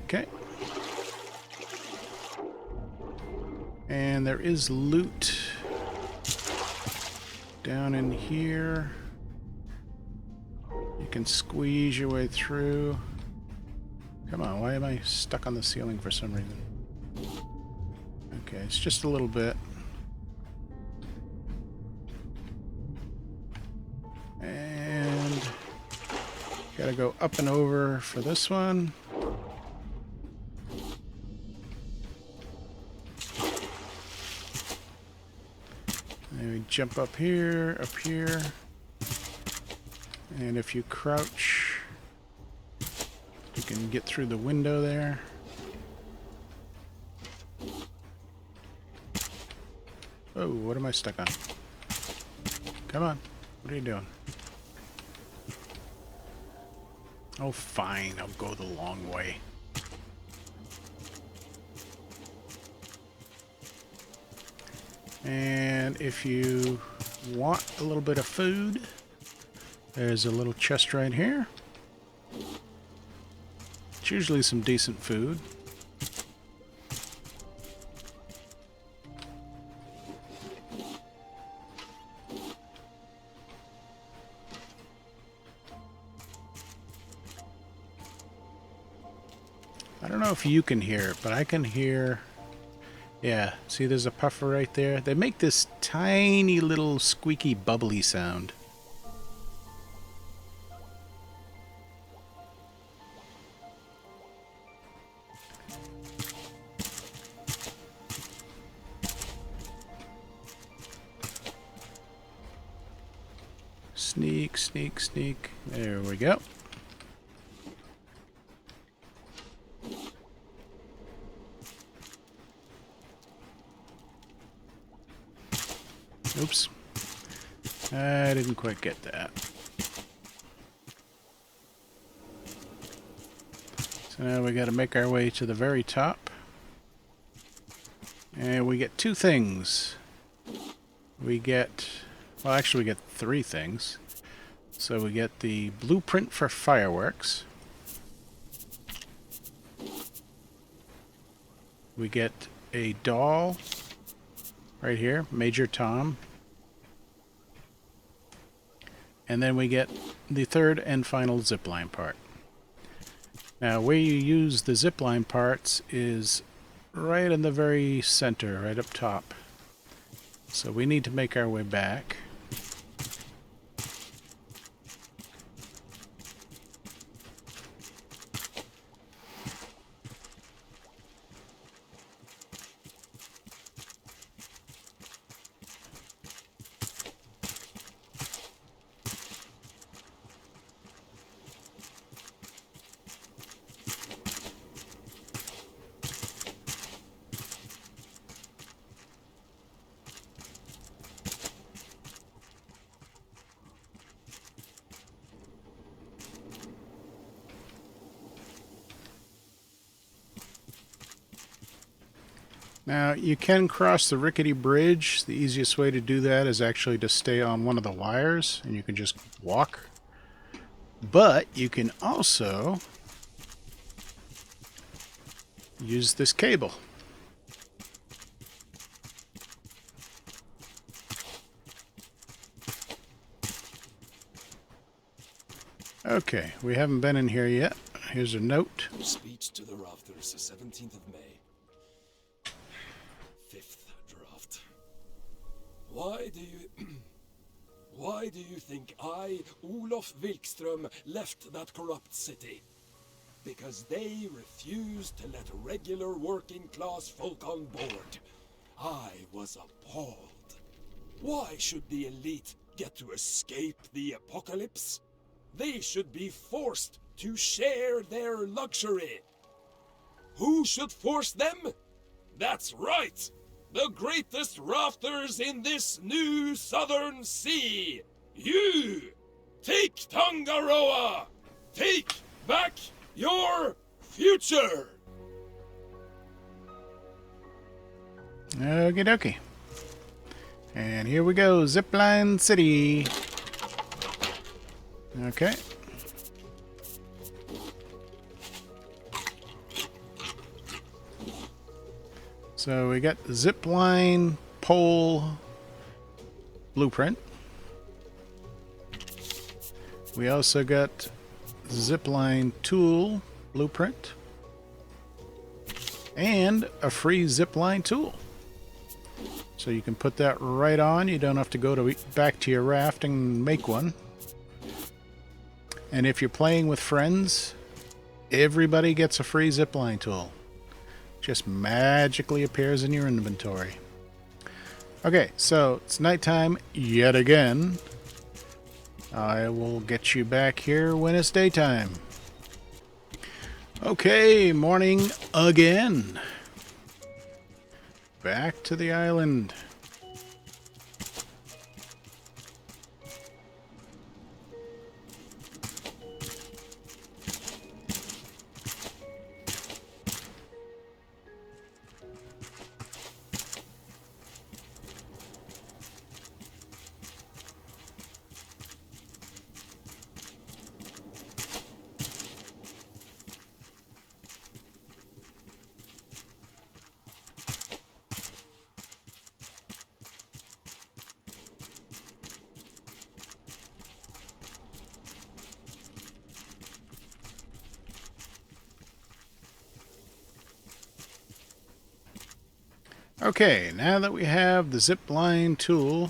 Okay. And there is loot down in here. You can squeeze your way through. Come on, why am I stuck on the ceiling for some reason? Okay, it's just a little bit. And gotta go up and over for this one. And we jump up here, and if you crouch, you can get through the window there. Oh, what am I stuck on? Come on. What are you doing? Oh, fine. I'll go the long way. And if you want a little bit of food, there's a little chest right here. It's usually some decent food. I don't know if you can hear it, but I can hear... Yeah, see there's a puffer right there? They make this tiny little squeaky bubbly sound. Sneak, sneak, sneak. There we go. Oops. I didn't quite get that. So now we got to make our way to the very top. And we get two things. We get... Well, actually we get three things. So we get the blueprint for fireworks. We get a doll right here, Major Tom. And then we get the third and final zipline part. Now where you use the zipline parts is right in the very center, right up top. So we need to make our way back. Now, you can cross the rickety bridge. The easiest way to do that is actually to stay on one of the wires, and you can just walk. But you can also use this cable. Okay, we haven't been in here yet. Here's a note. Speech to the Rafters, 17th of May. Draft. Why do you think I, Olof Wilkström, left that corrupt city? Because they refused to let regular working class folk on board. I was appalled. Why should the elite get to escape the apocalypse? They should be forced to share their luxury. Who should force them? That's right! The greatest rafters in this new southern sea! You! Take Tangaroa! Take back your future! Okie dokie. And here we go, Zipline City. Okay. So we got the zipline pole blueprint. We also got zipline tool blueprint. And a free zipline tool. So you can put that right on. You don't have to go back to your raft and make one. And if you're playing with friends, everybody gets a free zipline tool. Just magically appears in your inventory. Okay, so it's nighttime yet again. I will get you back here when it's daytime. Okay, morning again. Back to the island. Okay, now that we have the zip line tool,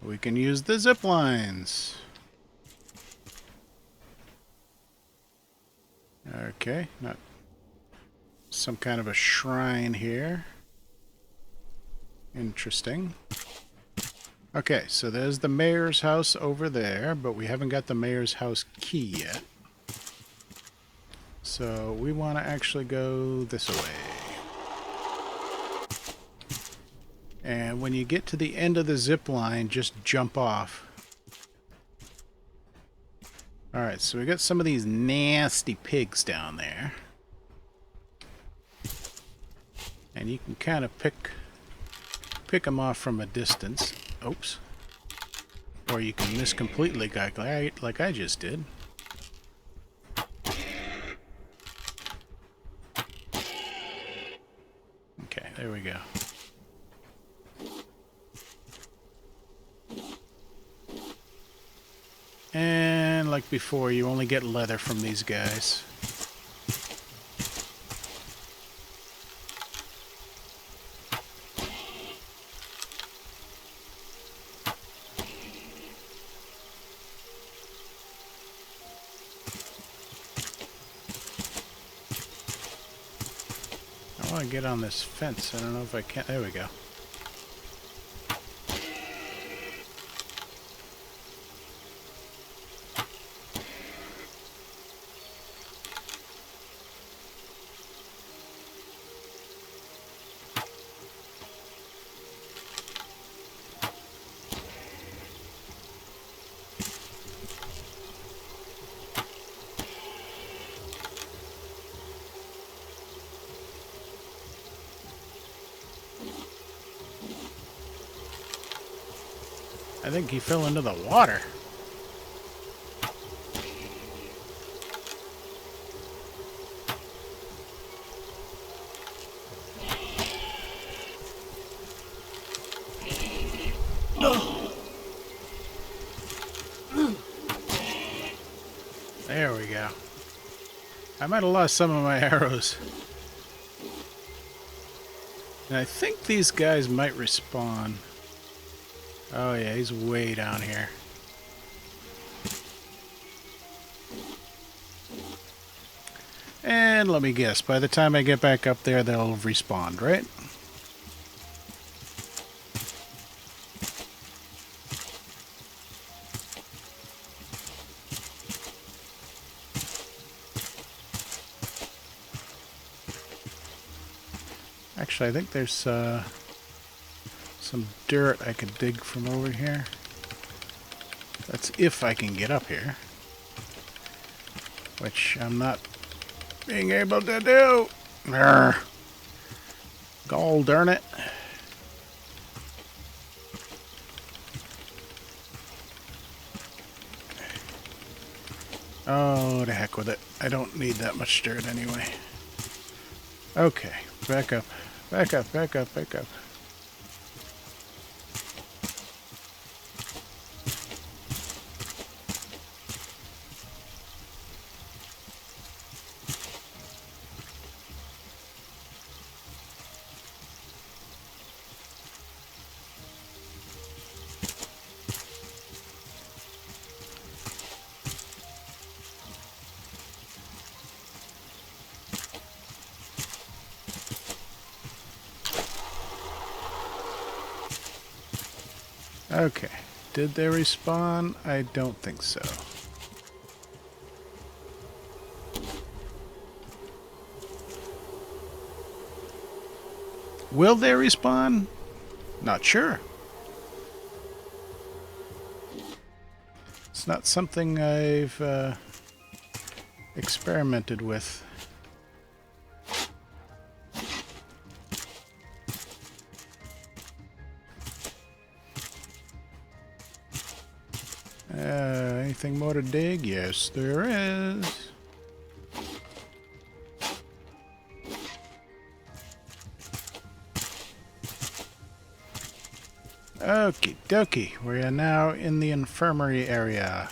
we can use the zip lines. Okay, not some kind of a shrine here. Interesting. Okay, so there's the mayor's house over there, but we haven't got the mayor's house key yet. So we want to actually go this way. And when you get to the end of the zip line, just jump off. Alright, so we got some of these nasty pigs down there. And you can kind of pick them off from a distance. Oops. Or you can miss completely like I just did. Okay, there we go. And like before, you only get leather from these guys. I want to get on this fence. I don't know if I can. There we go. I think he fell into the water. There we go. I might have lost some of my arrows. And I think these guys might respawn. Oh yeah, he's way down here. And let me guess, by the time I get back up there, they'll have respawned, right? Actually, I think there's some dirt I could dig from over here. That's if I can get up here. Which I'm not being able to do. Arrgh. Gall darn it. Oh, to heck with it. I don't need that much dirt anyway. Okay, back up. Back up, back up, back up. Okay. Did they respawn? I don't think so. Will they respawn? Not sure. It's not something I've experimented with. Anything more to dig? Yes, there is. Okie dokie. We are now in the infirmary area.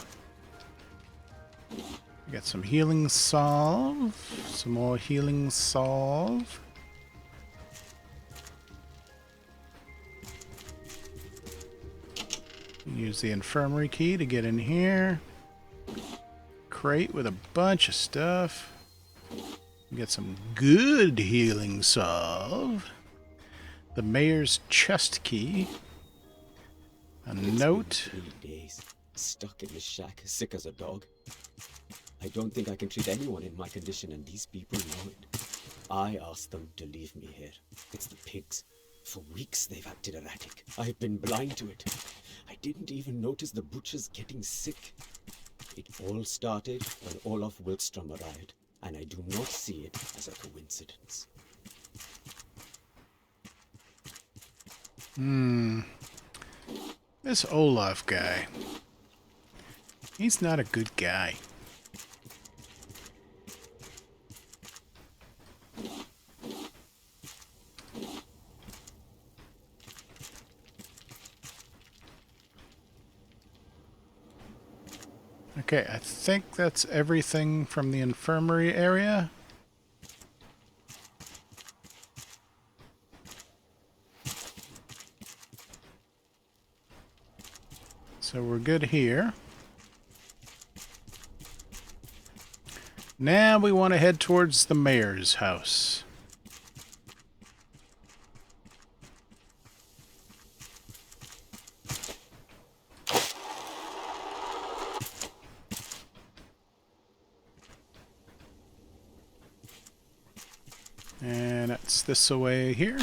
We got some healing salve. Some more healing salve. Use the infirmary key to get in here. Crate with a bunch of stuff. Get some good healing salve. The mayor's chest key. A note. 3 days, stuck in this shack, sick as a dog. I don't think I can treat anyone in my condition, and these people know it. I asked them to leave me here. It's the pigs. For weeks they've acted erratic. I've been blind to it. I didn't even notice the butchers getting sick. It all started when Olaf Wilkstrom arrived, and I do not see it as a coincidence. This Olaf guy. He's not a good guy. Okay, I think that's everything from the infirmary area. So we're good here. Now we want to head towards the mayor's house. And that's this away here.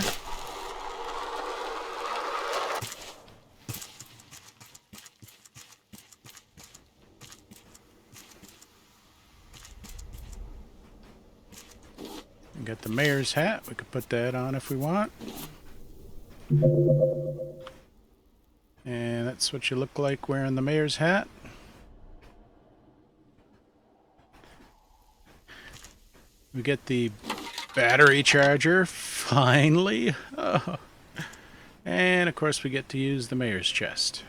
We got the mayor's hat. We could put that on if we want. And that's what you look like wearing the mayor's hat. We get the battery charger, finally. Oh. And of course we get to use the mayor's chest.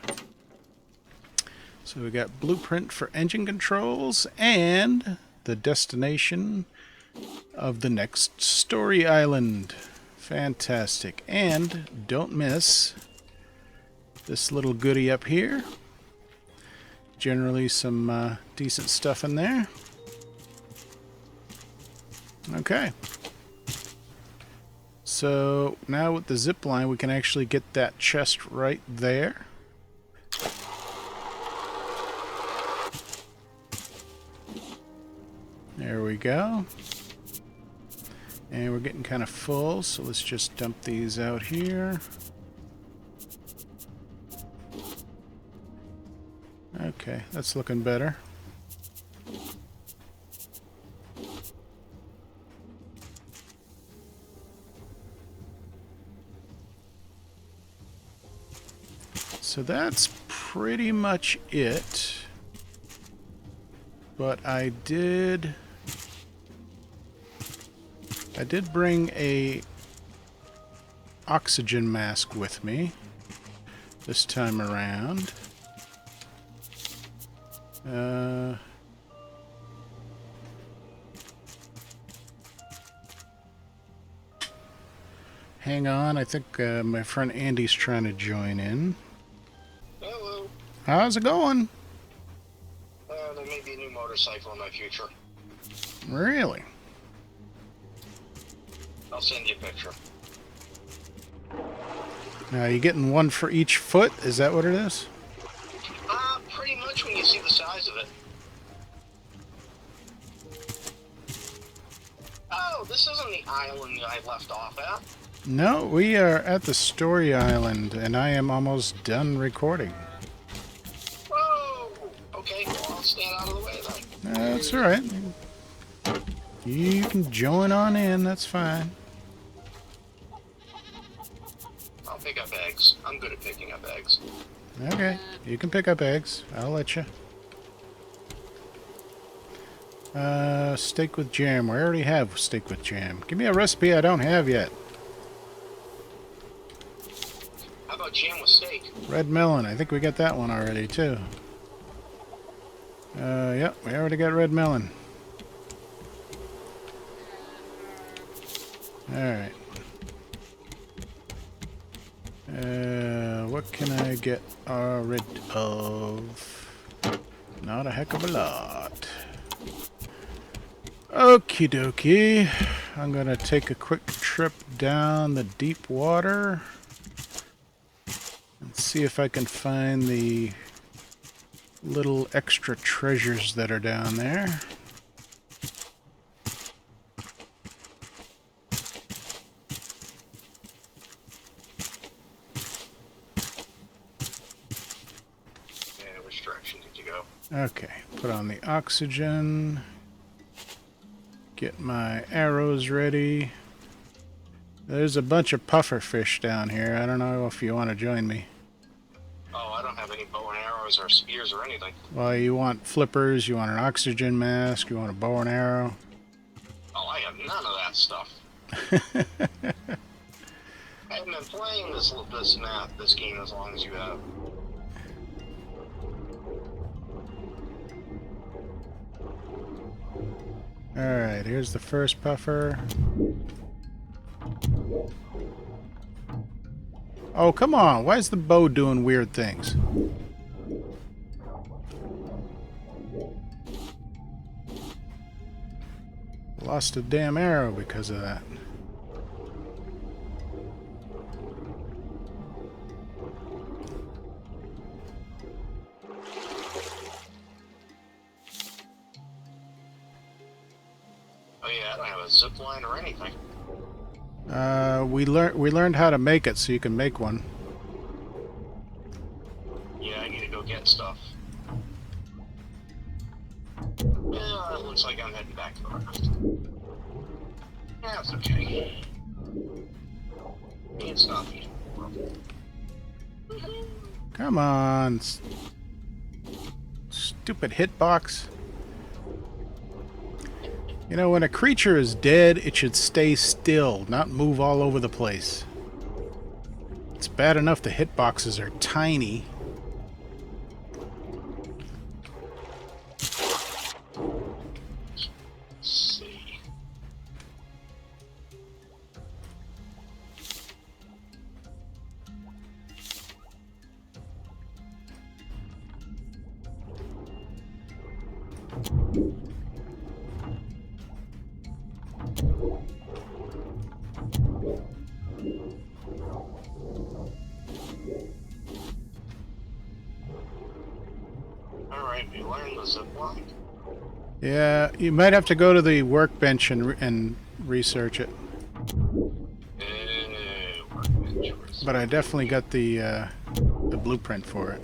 So we got blueprint for engine controls and the destination of the next story island. Fantastic. And don't miss this little goodie up here. Generally some decent stuff in there. Okay. So now with the zip line we can actually get that chest right there. There we go. And we're getting kind of full, so let's just dump these out here. Okay, that's looking better. So that's pretty much it. But I did bring a oxygen mask with me this time around. Hang on, I think my friend Andy's trying to join in. Hello. How's it going? There may be a new motorcycle in my future. Really? I'll send you a picture. Now, you getting one for each foot? Is that what it is? Pretty much when you see the size of it. Oh, this isn't the island I left off at. No, we are at the story island, and I am almost done recording. Whoa! Okay, well, I'll stand out of the way then. That's all right. You can join on in, that's fine. I'll pick up eggs. I'm good at picking up eggs. Okay, you can pick up eggs. I'll let you. Steak with jam. We already have steak with jam. Give me a recipe I don't have yet. How about jam with steak? Red melon. I think we got that one already, too. Yep, we already got red melon. Alright. What what can I get rid of? Not a heck of a lot. Okie dokie. I'm gonna take a quick trip down the deep water and see if I can find the little extra treasures that are down there. Yeah, which direction did you go? Okay, put on the oxygen. Get my arrows ready. There's a bunch of puffer fish down here. I don't know if you want to join me. Oh, I don't have any bow and arrows or spears or anything. Well, you want flippers, you want an oxygen mask, you want a bow and arrow. Oh, I have none of that stuff. I haven't been playing this game as long as you have. Alright, here's the first puffer. Oh, come on. Why is the bow doing weird things? Lost a damn arrow because of that. Oh yeah, I don't have a zip line or anything. We learned how to make it, so you can make one. Yeah, I need to go get stuff. Yeah, it looks like I'm heading back to the raft. Yeah, it's okay. It's not the end of the world. Come on. Stupid hitbox. You know, when a creature is dead, it should stay still, not move all over the place. It's bad enough the hitboxes are tiny. Let's see. Alright, we learned the zip line. Yeah, you might have to go to the workbench and research it. Workbench. But I definitely got the blueprint for it.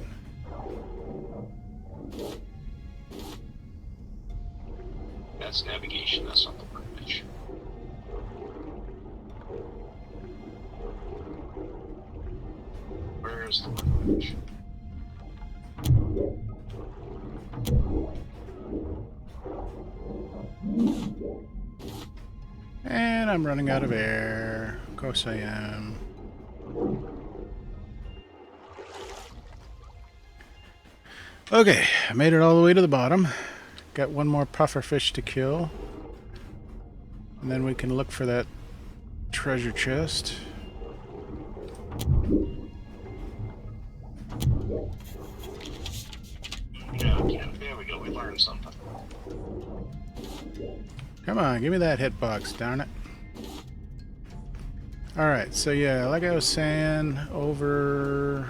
That's navigation, that's not the workbench. Where's the workbench? And I'm running out of air. Of course I am. Okay, I made it all the way to the bottom. Got one more puffer fish to kill. And then we can look for that treasure chest. Yeah, there we go, we learned something. Come on, give me that hitbox, darn it. Alright, so yeah, like I was saying, over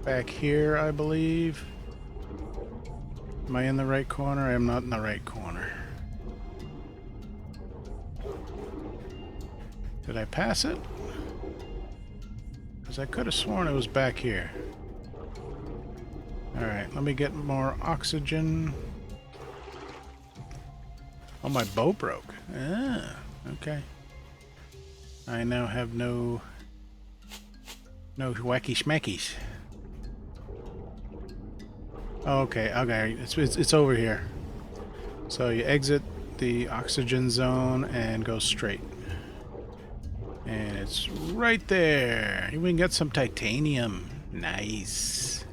back here, I believe. Am I in the right corner? I am not in the right corner. Did I pass it? Because I could have sworn it was back here. Alright, let me get more oxygen. Oh, my bow broke. Ah, okay. I now have no wacky schmackies. Okay, it's over here. So you exit the oxygen zone and go straight. And it's right there. We can get some titanium. Nice.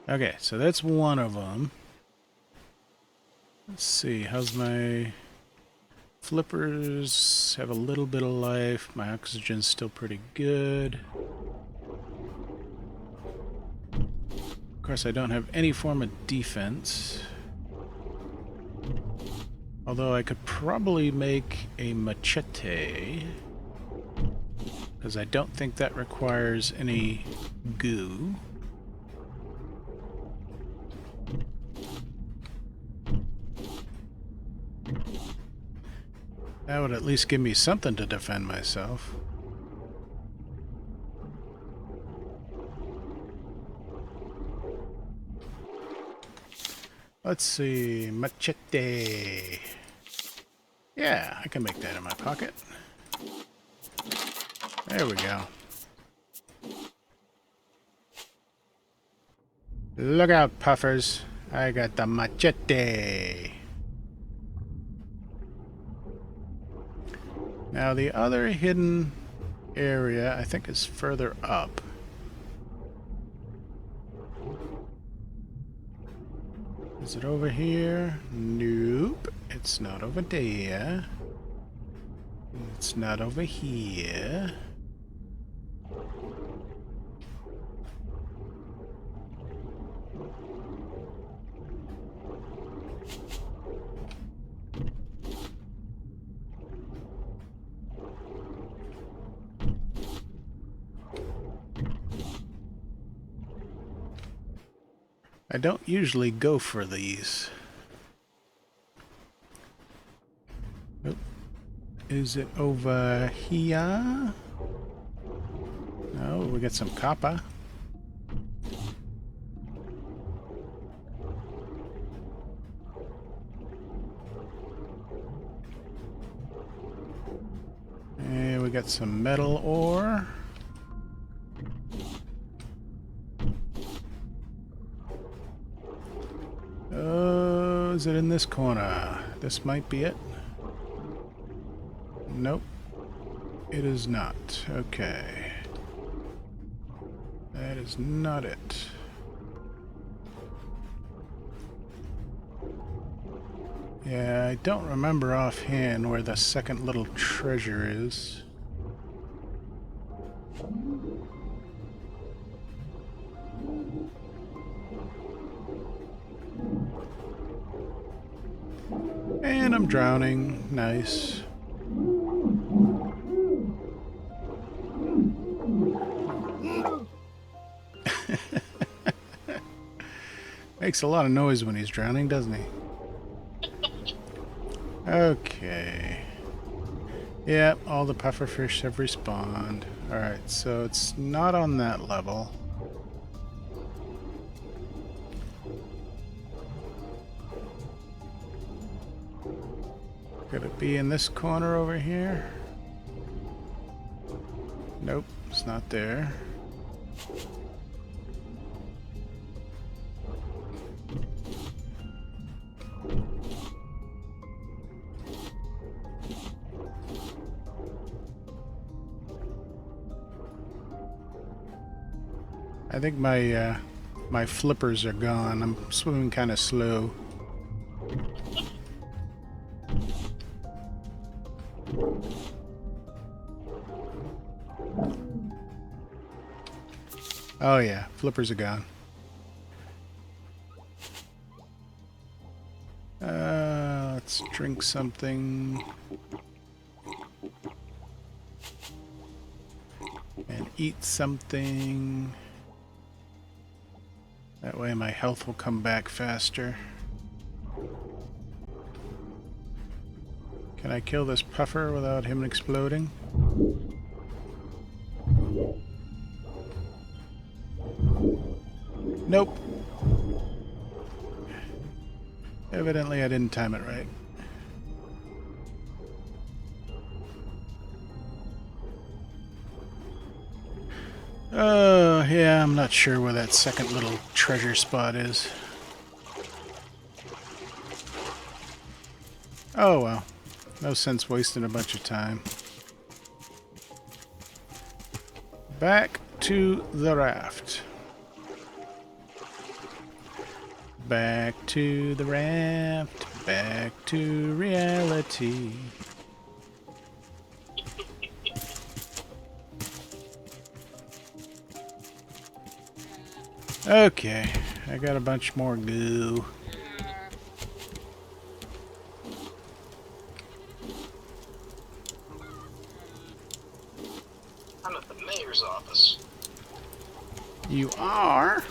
Okay, so that's one of them. Let's see, how's my flippers? Have a little bit of life. My oxygen's still pretty good. Of course, I don't have any form of defense. Although I could probably make a machete, because I don't think that requires any goo. That would at least give me something to defend myself. Let's see, machete. Yeah, I can make that in my pocket. There we go. Look out, puffers. I got the machete. Now the other hidden area, I think, is further up. Is it over here? Nope. It's not over there. It's not over here. I don't usually go for these. Oh. Is it over here? No, we got some copper. And we got some metal ore. Oh, is it in this corner? This might be it. Nope. It is not. Okay. That is not it. Yeah, I don't remember offhand where the second little treasure is. And I'm drowning. Nice. Makes a lot of noise when he's drowning, doesn't he? Okay. Yep, all the pufferfish have respawned. Alright, so it's not on that level. Could it be in this corner over here? Nope, it's not there. I think my flippers are gone. I'm swimming kind of slow. Oh yeah, flippers are gone. Let's drink something. And eat something. That way my health will come back faster. Can I kill this puffer without him exploding? Nope. Evidently I didn't time it right. Oh, yeah, I'm not sure where that second little treasure spot is. Oh well. No sense wasting a bunch of time. Back to the raft. Back to the raft. Back to reality. Okay, I got a bunch more goo. I'm at the mayor's office. You are?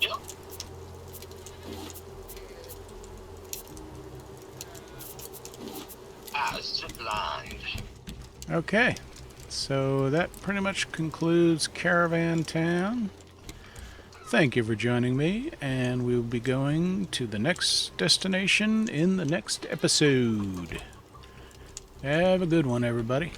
Yep. I ziplined. Okay, so that pretty much concludes Caravan Town. Thank you for joining me, and we'll be going to the next destination in the next episode. Have a good one, everybody.